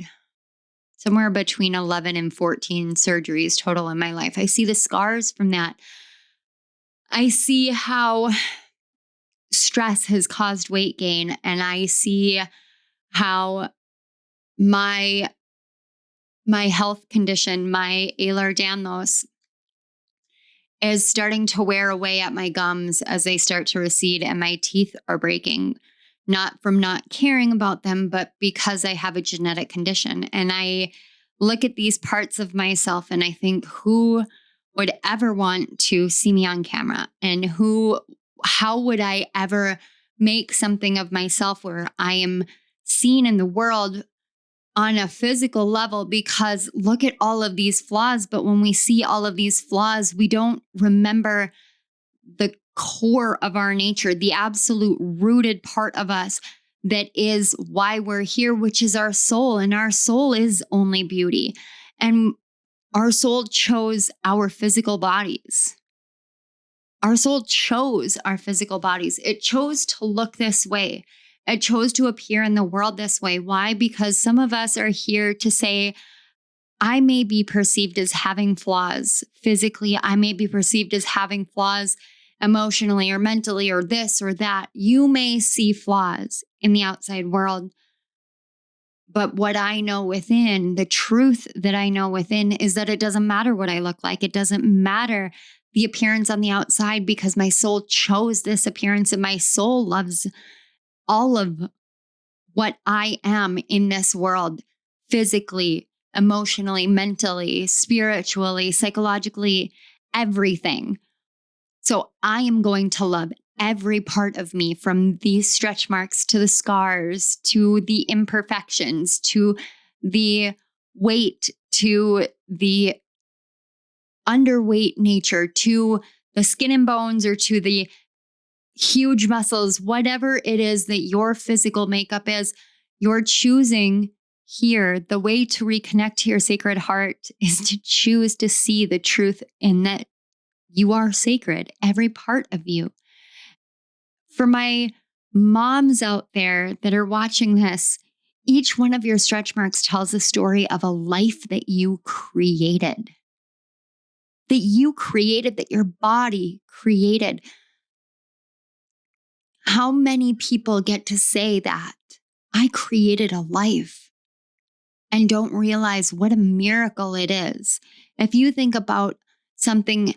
somewhere between 11 and 14 surgeries total in my life. I see the scars from that. I see how stress has caused weight gain, and I see how my health condition, my Ehlers-Danlos, is starting to wear away at my gums as they start to recede and my teeth are breaking, not from not caring about them, but because I have a genetic condition. And I look at these parts of myself and I think, who would ever want to see me on camera? And how would I ever make something of myself where I am seen in the world on a physical level? Because look at all of these flaws. But when we see all of these flaws, we don't remember the core of our nature, the absolute rooted part of us that is why we're here, which is our soul. And our soul is only beauty. And our soul chose our physical bodies. Our soul chose our physical bodies. It chose to look this way. It chose to appear in the world this way. Why? Because some of us are here to say, I may be perceived as having flaws physically. I may be perceived as having flaws emotionally or mentally or this or that. You may see flaws in the outside world. But what I know within, the truth that I know within, is that it doesn't matter what I look like. It doesn't matter the appearance on the outside, because my soul chose this appearance and my soul loves all of what I am in this world, physically, emotionally, mentally, spiritually, psychologically, everything. So I am going to love every part of me, from these stretch marks to the scars, to the imperfections, to the weight, to the underweight nature, to the skin and bones, or to the huge muscles, whatever it is that your physical makeup is, you're choosing here. The way to reconnect to your sacred heart is to choose to see the truth in that you are sacred, every part of you. For my moms out there that are watching this, each one of your stretch marks tells a story of a life that you created. That your body created. How many people get to say that? I created a life, and don't realize what a miracle it is. If you think about something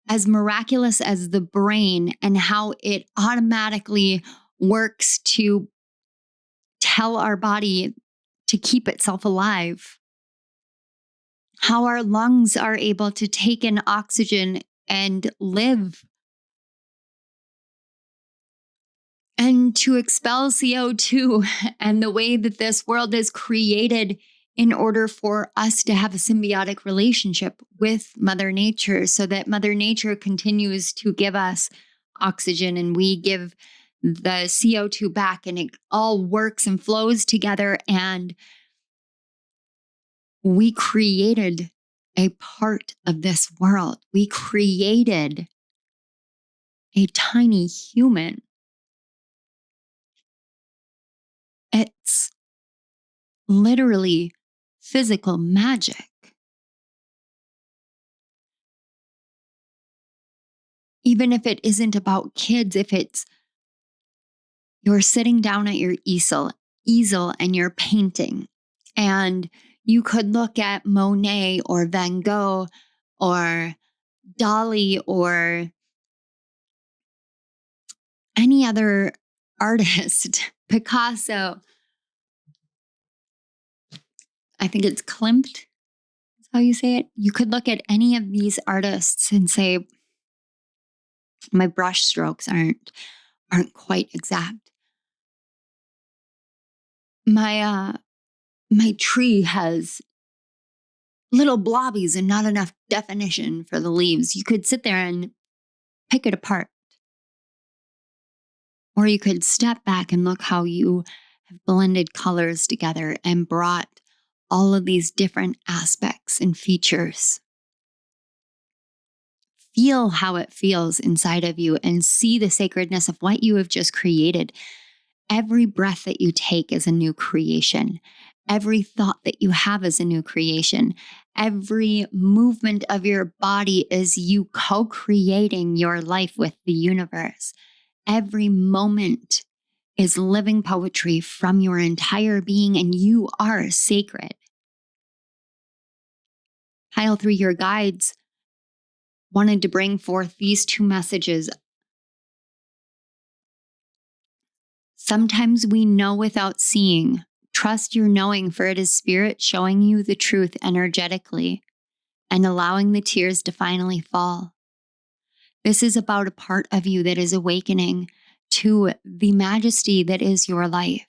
as miraculous as the brain and how it automatically works to tell our body to keep itself alive, how our lungs are able to take in oxygen and live, and to expel CO2, and the way that this world is created in order for us to have a symbiotic relationship with Mother Nature, so that Mother Nature continues to give us oxygen and we give the CO2 back, and it all works and flows together. And we created a part of this world. We created a tiny human. It's literally physical magic. Even if it isn't about kids, if it's you're sitting down at your easel and you're painting, and you could look at Monet or Van Gogh or Dali or any other artist, Picasso. I think it's Klimt, is how you say it. You could look at any of these artists and say, my brush strokes aren't quite exact. My tree has little blobbies and not enough definition for the leaves. You could sit there and pick it apart. Or you could step back and look how you have blended colors together and brought all of these different aspects and features. Feel how it feels inside of you and see the sacredness of what you have just created. Every breath that you take is a new creation. Every thought that you have is a new creation. Every movement of your body is you co-creating your life with the universe. Every moment is living poetry from your entire being, and you are sacred. Pile 3, your guides wanted to bring forth these 2 messages. Sometimes we know without seeing. Trust your knowing, for it is spirit showing you the truth energetically and allowing the tears to finally fall. This is about a part of you that is awakening to the majesty that is your life.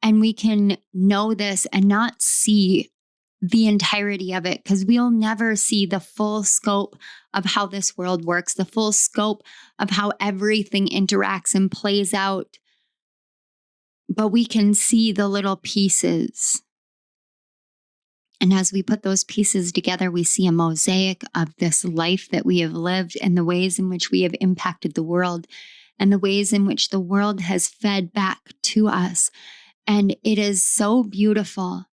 And we can know this and not see the entirety of it, because we'll never see the full scope of how this world works, the full scope of how everything interacts and plays out. But we can see the little pieces. And as we put those pieces together, we see a mosaic of this life that we have lived, and the ways in which we have impacted the world, and the ways in which the world has fed back to us. And it is so beautiful.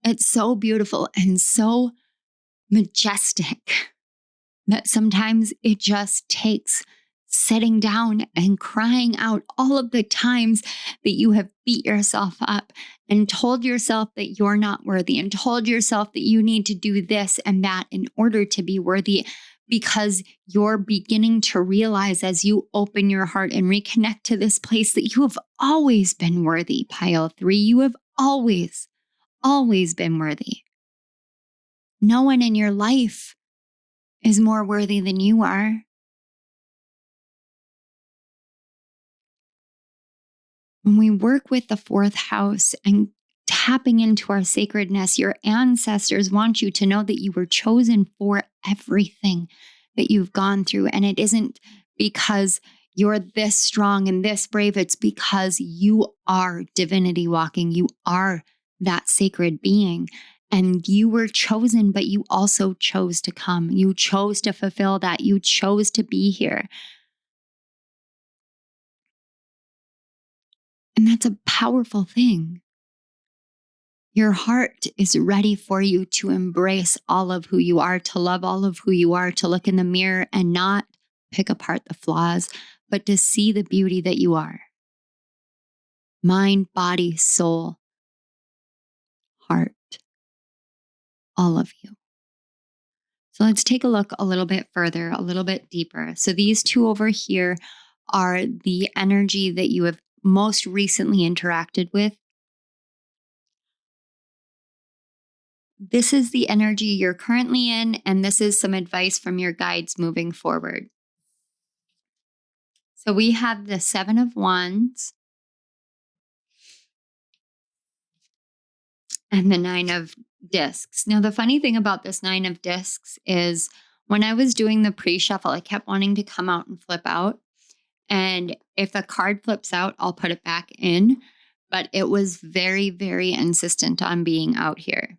It's so beautiful and so majestic that sometimes it just takes sitting down and crying out all of the times that you have beat yourself up and told yourself that you're not worthy, and told yourself that you need to do this and that in order to be worthy, because you're beginning to realize, as you open your heart and reconnect to this place, that you have always been worthy. Pile 3, you have always been worthy. No one in your life is more worthy than you are. When we work with the fourth house and tapping into our sacredness, your ancestors want you to know that you were chosen for everything that you've gone through. And it isn't because you're this strong and this brave. It's because you are divinity walking. You are that sacred being. And you were chosen, but you also chose to come. You chose to fulfill that. You chose to be here. And that's a powerful thing. Your heart is ready for you to embrace all of who you are, to love all of who you are, to look in the mirror and not pick apart the flaws, but to see the beauty that you are. Mind, body, soul, heart, all of you. So let's take a look a little bit further, a little bit deeper. So these two over here are the energy that you have most recently interacted with. This is the energy you're currently in, and this is some advice from your guides moving forward. So we have the Seven of Wands and the Nine of Discs. Now, the funny thing about this Nine of Discs is when I was doing the pre-shuffle, I kept wanting to come out and flip out. And if a card flips out, I'll put it back in. But it was very, very insistent on being out here.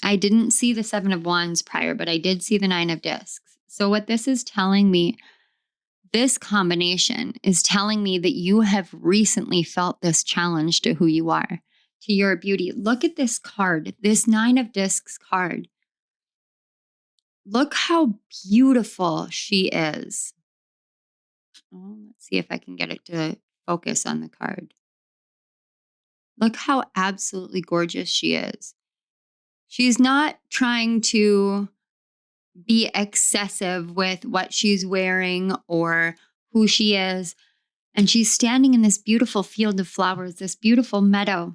I didn't see the Seven of Wands prior, but I did see the Nine of Discs. So what this is telling me, this combination is telling me that you have recently felt this challenge to who you are, to your beauty. Look at this card, this Nine of Discs card. Look how beautiful she is. Oh, let's see if I can get it to focus on the card. Look how absolutely gorgeous she is. She's not trying to be excessive with what she's wearing or who she is. And she's standing in this beautiful field of flowers, this beautiful meadow.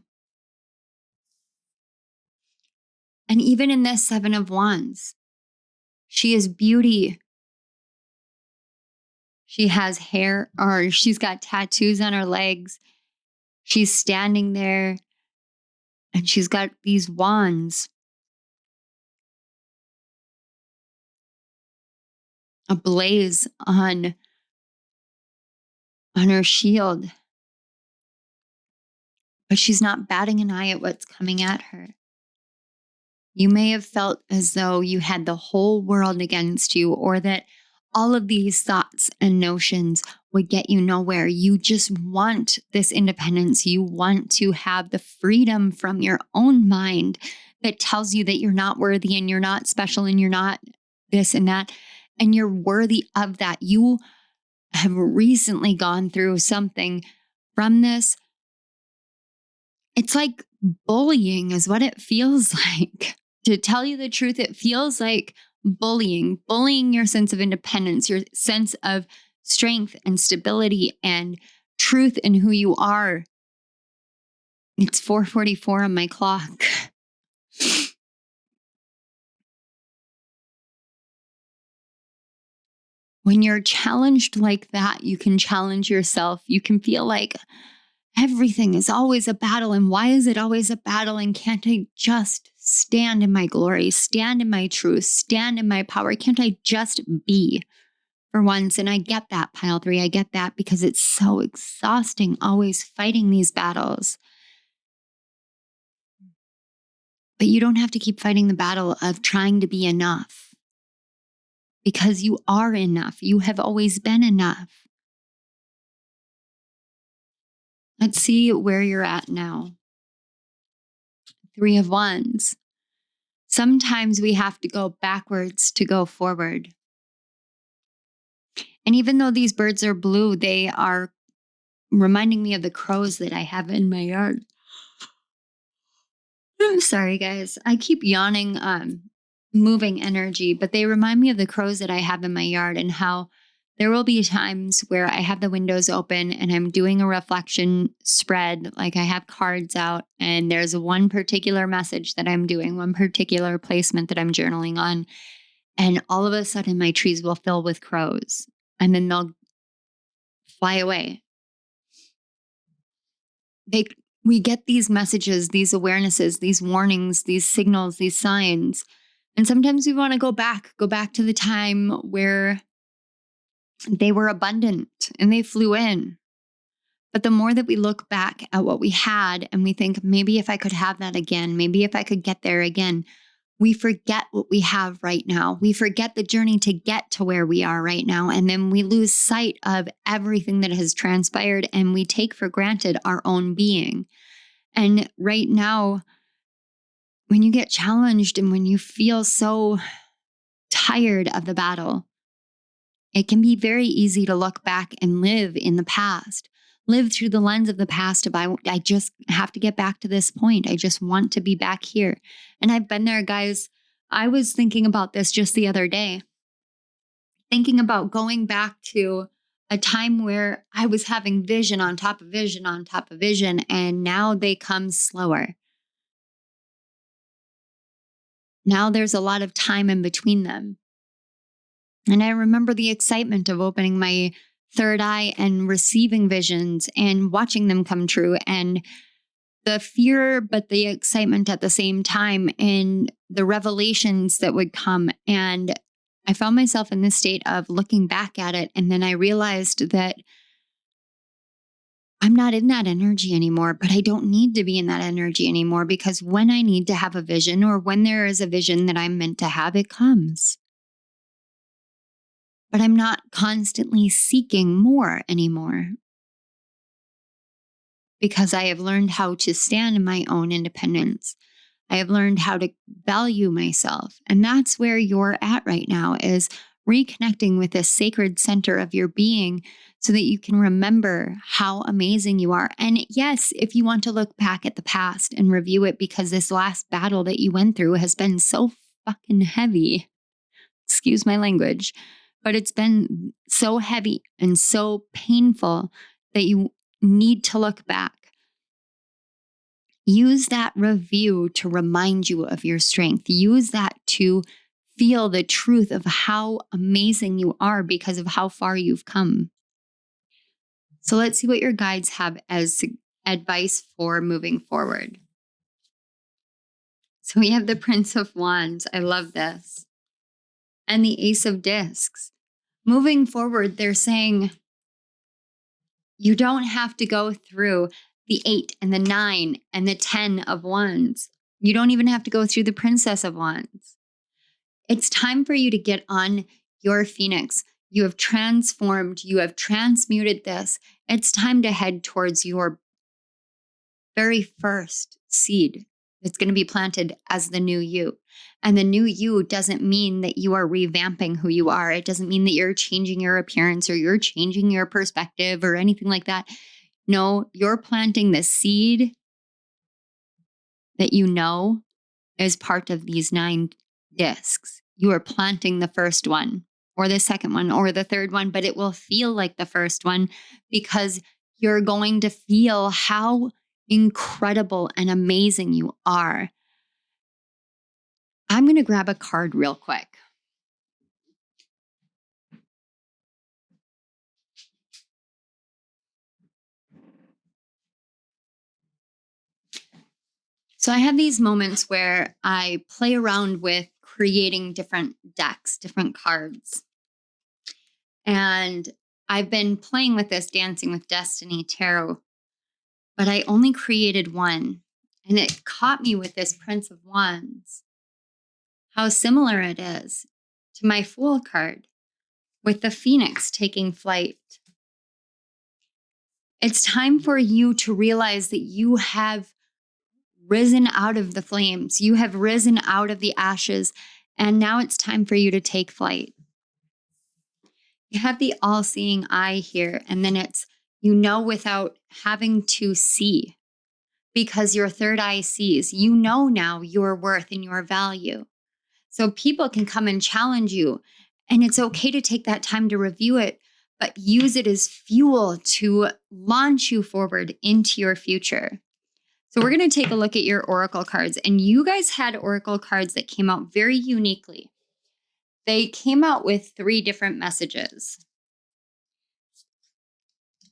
And even in this Seven of Wands, she is beauty. She has hair, or she's got tattoos on her legs. She's standing there and she's got these wands ablaze on her shield. But she's not batting an eye at what's coming at her. You may have felt as though you had the whole world against you, or that all of these thoughts and notions would get you nowhere. You just want this independence. You want to have the freedom from your own mind that tells you that you're not worthy and you're not special and you're not this and that, and you're worthy of that. You have recently gone through something from this. It's like bullying is what it feels like. To tell you the truth, it feels like bullying your sense of independence, your sense of strength and stability and truth in who you are. It's 4:44 on my clock. When you're challenged like that, you can challenge yourself. You can feel like everything is always a battle. And why is it always a battle? And can't I just stand in my glory, stand in my truth, stand in my power? Can't I just be for once? And I get that, pile three. I get that because it's so exhausting always fighting these battles. But you don't have to keep fighting the battle of trying to be enough, because you are enough. You have always been enough. Let's see where you're at now. Three of Wands. Sometimes we have to go backwards to go forward. And even though these birds are blue, they are reminding me of the crows that I have in my yard. I'm sorry, guys. I keep yawning, moving energy, but they remind me of the crows that I have in my yard and how There will be times where I have the windows open and I'm doing a reflection spread, like I have cards out, and there's one particular message that I'm doing, one particular placement that I'm journaling on. And all of a sudden my trees will fill with crows and then they'll fly away. We get these messages, these awarenesses, these warnings, these signals, these signs. And sometimes we want to go back to the time where they were abundant and they flew in. But the more that we look back at what we had and we think, maybe if I could have that again, maybe if I could get there again, we forget what we have right now. We forget the journey to get to where we are right now. And then we lose sight of everything that has transpired and we take for granted our own being. And right now, when you get challenged and when you feel so tired of the battle, it can be very easy to look back and live in the past, live through the lens of the past of I just have to get back to this point. I just want to be back here. And I've been there, guys. I was thinking about this just the other day, thinking about going back to a time where I was having vision on top of vision on top of vision, and now they come slower. Now there's a lot of time in between them. And I remember the excitement of opening my third eye and receiving visions and watching them come true, and the fear, but the excitement at the same time, and the revelations that would come. And I found myself in this state of looking back at it. And then I realized that I'm not in that energy anymore, but I don't need to be in that energy anymore, because when I need to have a vision, or when there is a vision that I'm meant to have, it comes. But I'm not constantly seeking more anymore, because I have learned how to stand in my own independence. I have learned how to value myself. And that's where you're at right now, is reconnecting with this sacred center of your being so that you can remember how amazing you are. And yes, if you want to look back at the past and review it, because this last battle that you went through has been so fucking heavy, excuse my language, but it's been so heavy and so painful that you need to look back. Use that review to remind you of your strength. Use that to feel the truth of how amazing you are because of how far you've come. So let's see what your guides have as advice for moving forward. So we have the Prince of Wands. I love this. And the Ace of Discs. Moving forward, they're saying you don't have to go through the 8 and the 9 and the 10 of Wands. You don't even have to go through the Princess of Wands. It's time for you to get on your Phoenix. You have transformed, you have transmuted this. It's time to head towards your very first seed that's going to be planted as the new you. And the new you doesn't mean that you are revamping who you are. It doesn't mean that you're changing your appearance or you're changing your perspective or anything like that. No, you're planting the seed that you know is part of these 9 discs. You are planting the first one or the second one or the third one, but it will feel like the first one, because you're going to feel how incredible and amazing you are. I'm going to grab a card real quick. So I have these moments where I play around with creating different decks, different cards. And I've been playing with this Dancing with Destiny tarot, but I only created one. And it caught me with this Prince of Wands, how similar it is to my Fool card with the Phoenix taking flight. It's time for you to realize that you have risen out of the flames. You have risen out of the ashes. And now it's time for you to take flight. You have the all-seeing eye here. And then it's, you know, without having to see, because your third eye sees. You know now your worth and your value. So people can come and challenge you. And it's okay to take that time to review it. but use it as fuel to launch you forward into your future. So we're going to take a look at your oracle cards, and you guys had oracle cards that came out very uniquely. They came out with 3 different messages.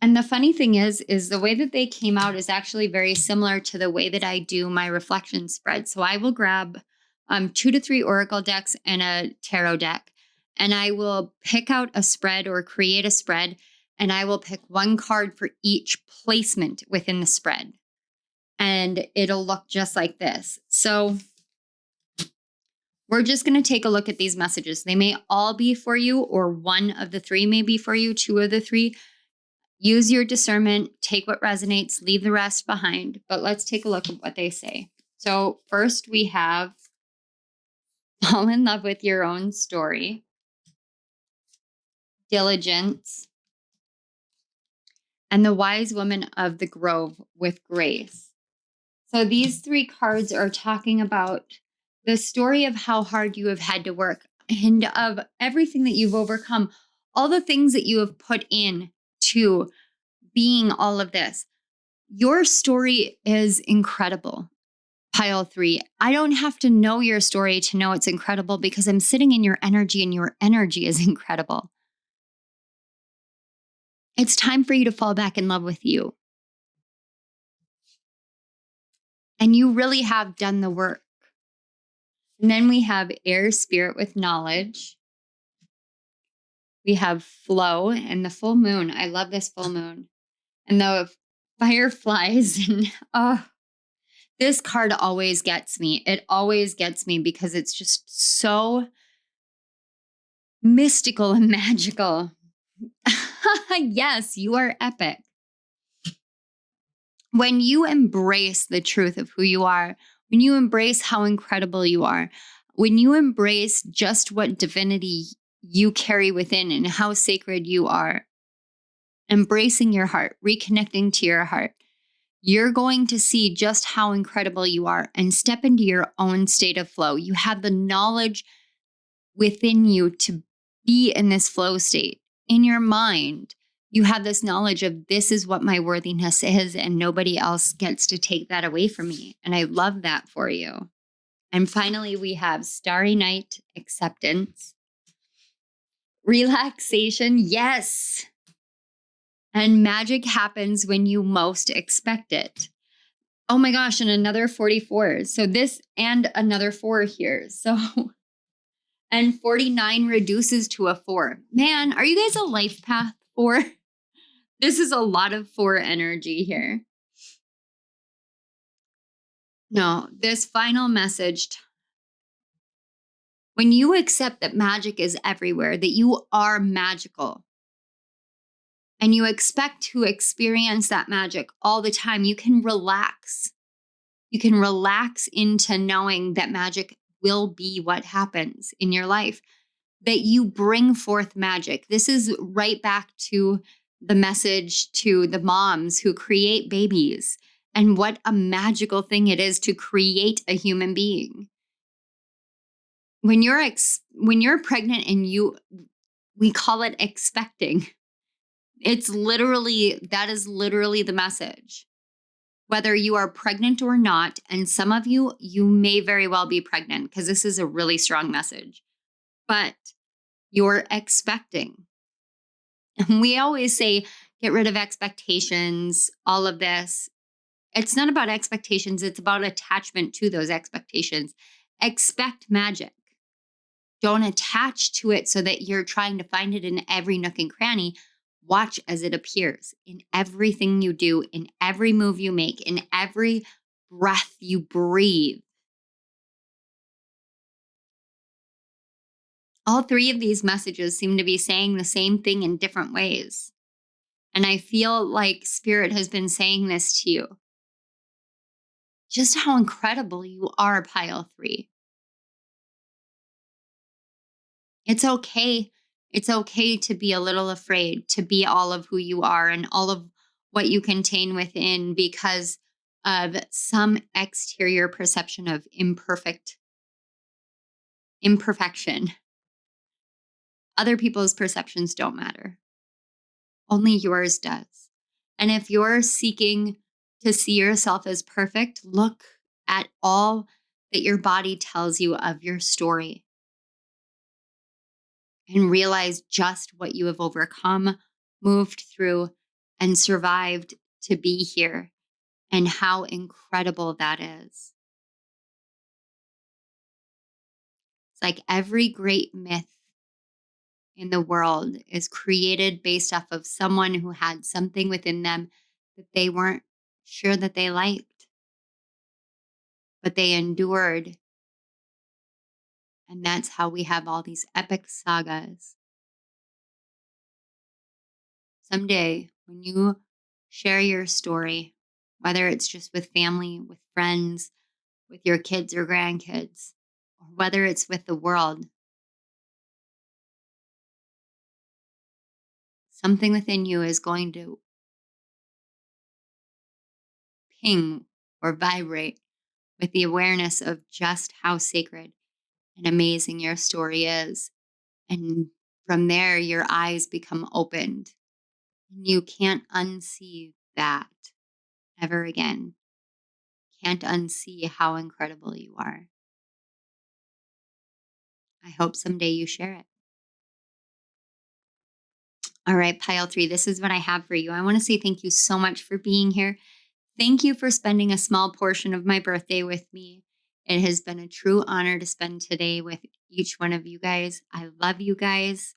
And the funny thing is the way that they came out is actually very similar to the way that I do my reflection spread. So I will grab 2 to 3 oracle decks and a tarot deck, and I will pick out a spread or create a spread, and I will pick 1 card for each placement within the spread. And it'll look just like this. So we're just going to take a look at these messages. They may all be for you, or 1 of the 3 may be for you, 2 of the 3. Use your discernment, take what resonates, leave the rest behind. But let's take a look at what they say. So first we have fall in love with your own story, diligence, and the wise woman of the grove with grace. So these 3 cards are talking about the story of how hard you have had to work and of everything that you've overcome, all the things that you have put in to being all of this. Your story is incredible, pile 3. I don't have to know your story to know it's incredible because I'm sitting in your energy and your energy is incredible. It's time for you to fall back in love with you. And you really have done the work. And then we have air spirit with knowledge. We have flow and the full moon. I love this full moon. And the fireflies. And this card always gets me. It always gets me because it's just so mystical and magical. Yes, you are epic. When you embrace the truth of who you are, when you embrace how incredible you are, when you embrace just what divinity you carry within and how sacred you are, embracing your heart, reconnecting to your heart, you're going to see just how incredible you are and step into your own state of flow. You have the knowledge within you to be in this flow state. In your mind, you have this knowledge of this is what my worthiness is, and nobody else gets to take that away from me. And I love that for you. And finally, we have Starry Night, acceptance, relaxation, yes. And magic happens when you most expect it. Oh my gosh, and another 44. So this and another 4 here. So, and 49 reduces to a 4. Man, are you guys a life path 4? This is a lot of 4 energy here. No, this final message. When you accept that magic is everywhere, that you are magical, and you expect to experience that magic all the time, you can relax. You can relax into knowing that magic will be what happens in your life, that you bring forth magic. This is right back to the message to the moms who create babies and what a magical thing it is to create a human being. When you're pregnant and we call it expecting. That is literally the message. Whether you are pregnant or not, and some of you may very well be pregnant because this is a really strong message, but you're expecting. And we always say, get rid of expectations, all of this. It's not about expectations. It's about attachment to those expectations. Expect magic. Don't attach to it so that you're trying to find it in every nook and cranny. Watch as it appears in everything you do, in every move you make, in every breath you breathe. All 3 of these messages seem to be saying the same thing in different ways. And I feel like Spirit has been saying this to you. Just how incredible you are, pile 3. It's okay. It's okay to be a little afraid, to be all of who you are and all of what you contain within because of some exterior perception of imperfection. Other people's perceptions don't matter. Only yours does. And if you're seeking to see yourself as perfect, look at all that your body tells you of your story and realize just what you have overcome, moved through, and survived to be here, and how incredible that is. It's like every great myth in the world is created based off of someone who had something within them that they weren't sure that they liked, but they endured. And that's how we have all these epic sagas. Someday, when you share your story, whether it's just with family, with friends, with your kids or grandkids, or whether it's with the world, something within you is going to ping or vibrate with the awareness of just how sacred and amazing your story is. And from there, your eyes become opened. You can't unsee that ever again. Can't unsee how incredible you are. I hope someday you share it. All right, pile 3, this is what I have for you. I want to say thank you so much for being here. Thank you for spending a small portion of my birthday with me. It has been a true honor to spend today with each one of you guys. I love you guys.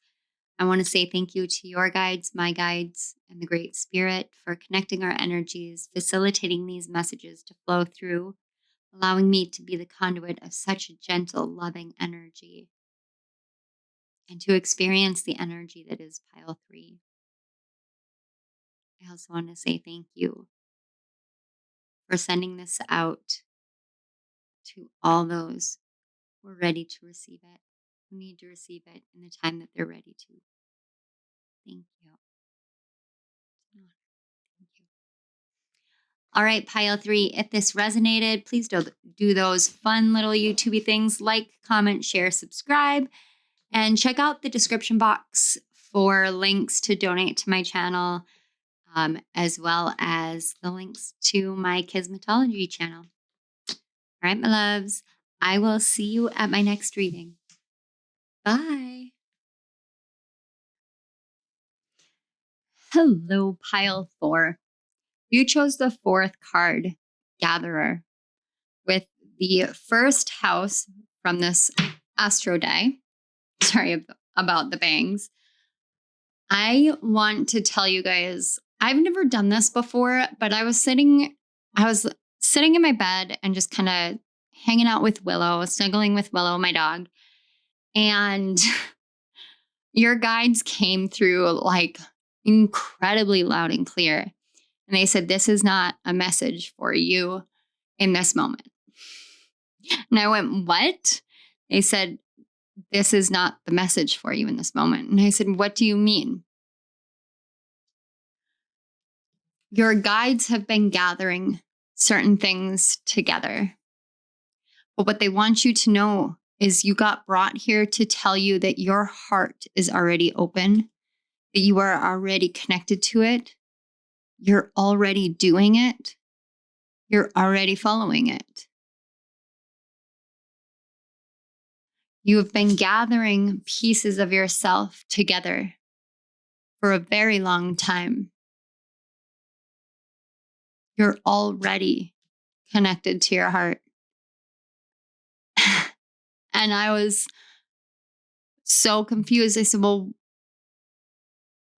I want to say thank you to your guides, my guides, and the Great Spirit for connecting our energies, facilitating these messages to flow through, allowing me to be the conduit of such a gentle, loving energy, and to experience the energy that is pile 3. I also want to say thank you for sending this out to all those who are ready to receive it, who need to receive it in the time that they're ready to. Thank you. Thank you. All right, pile 3, if this resonated, please do those fun little YouTube things, like, comment, share, subscribe, and check out the description box for links to donate to my channel, as well as the links to my Kismetology channel. All right, my loves, I will see you at my next reading. Bye. Hello, pile 4. You chose the 4th card, Gatherer, with the first house from this astro die. Sorry about the bangs. I want to tell you guys, I've never done this before, but I was sitting in my bed and just kind of hanging out with Willow, snuggling with Willow, my dog. And your guides came through like incredibly loud and clear. And they said, this is not a message for you in this moment. And I went, what? They said, this is not the message for you in this moment. And I said, what do you mean? Your guides have been gathering certain things together. But what they want you to know is you got brought here to tell you that your heart is already open, that you are already connected to it. You're already doing it. You're already following it. You have been gathering pieces of yourself together for a very long time. You're already connected to your heart. And I was so confused. I said, well,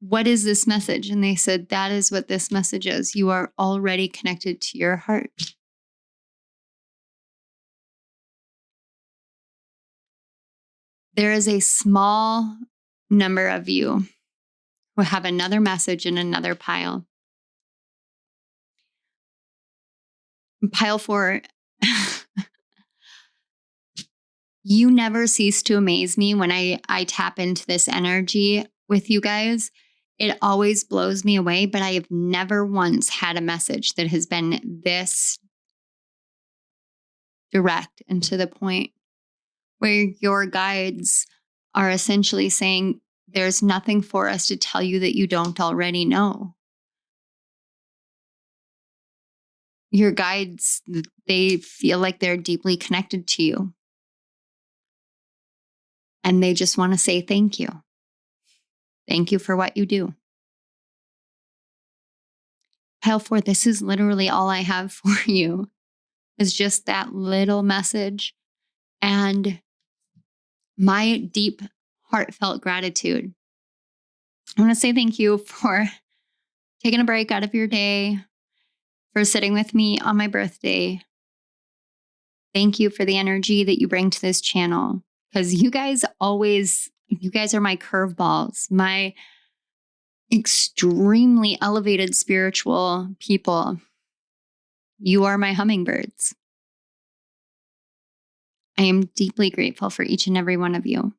what is this message? And they said, that is what this message is. You are already connected to your heart. There is a small number of you who have another message in another pile. Pile 4, you never cease to amaze me when I tap into this energy with you guys. It always blows me away, but I have never once had a message that has been this direct and to the point, where your guides are essentially saying, There's nothing for us to tell you that you don't already know. Your guides, they feel like they're deeply connected to you. And they just want to say thank you. Thank you for what you do. Pile 4, this is literally all I have for you. Is just that little message and my deep, heartfelt gratitude. I want to say thank you for taking a break out of your day, for sitting with me on my birthday. Thank you for the energy that you bring to this channel, because you guys are my curveballs, my extremely elevated spiritual people. You are my hummingbirds. I am deeply grateful for each and every one of you.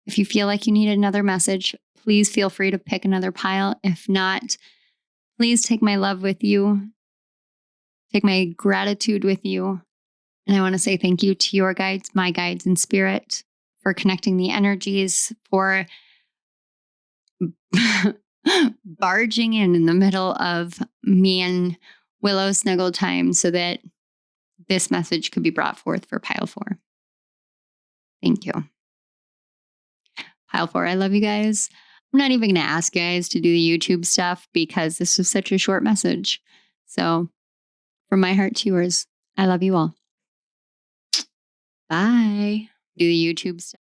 If you feel like you need another message, please feel free to pick another pile. If not, please take my love with you. Take my gratitude with you. And I want to say thank you to your guides, my guides in spirit, for connecting the energies, for barging in the middle of me and Willow snuggle time so that this message could be brought forth for pile 4. Thank you. Pile 4, I love you guys. I'm not even going to ask you guys to do the YouTube stuff because this was such a short message. So from my heart to yours, I love you all. Bye. Do the YouTube stuff.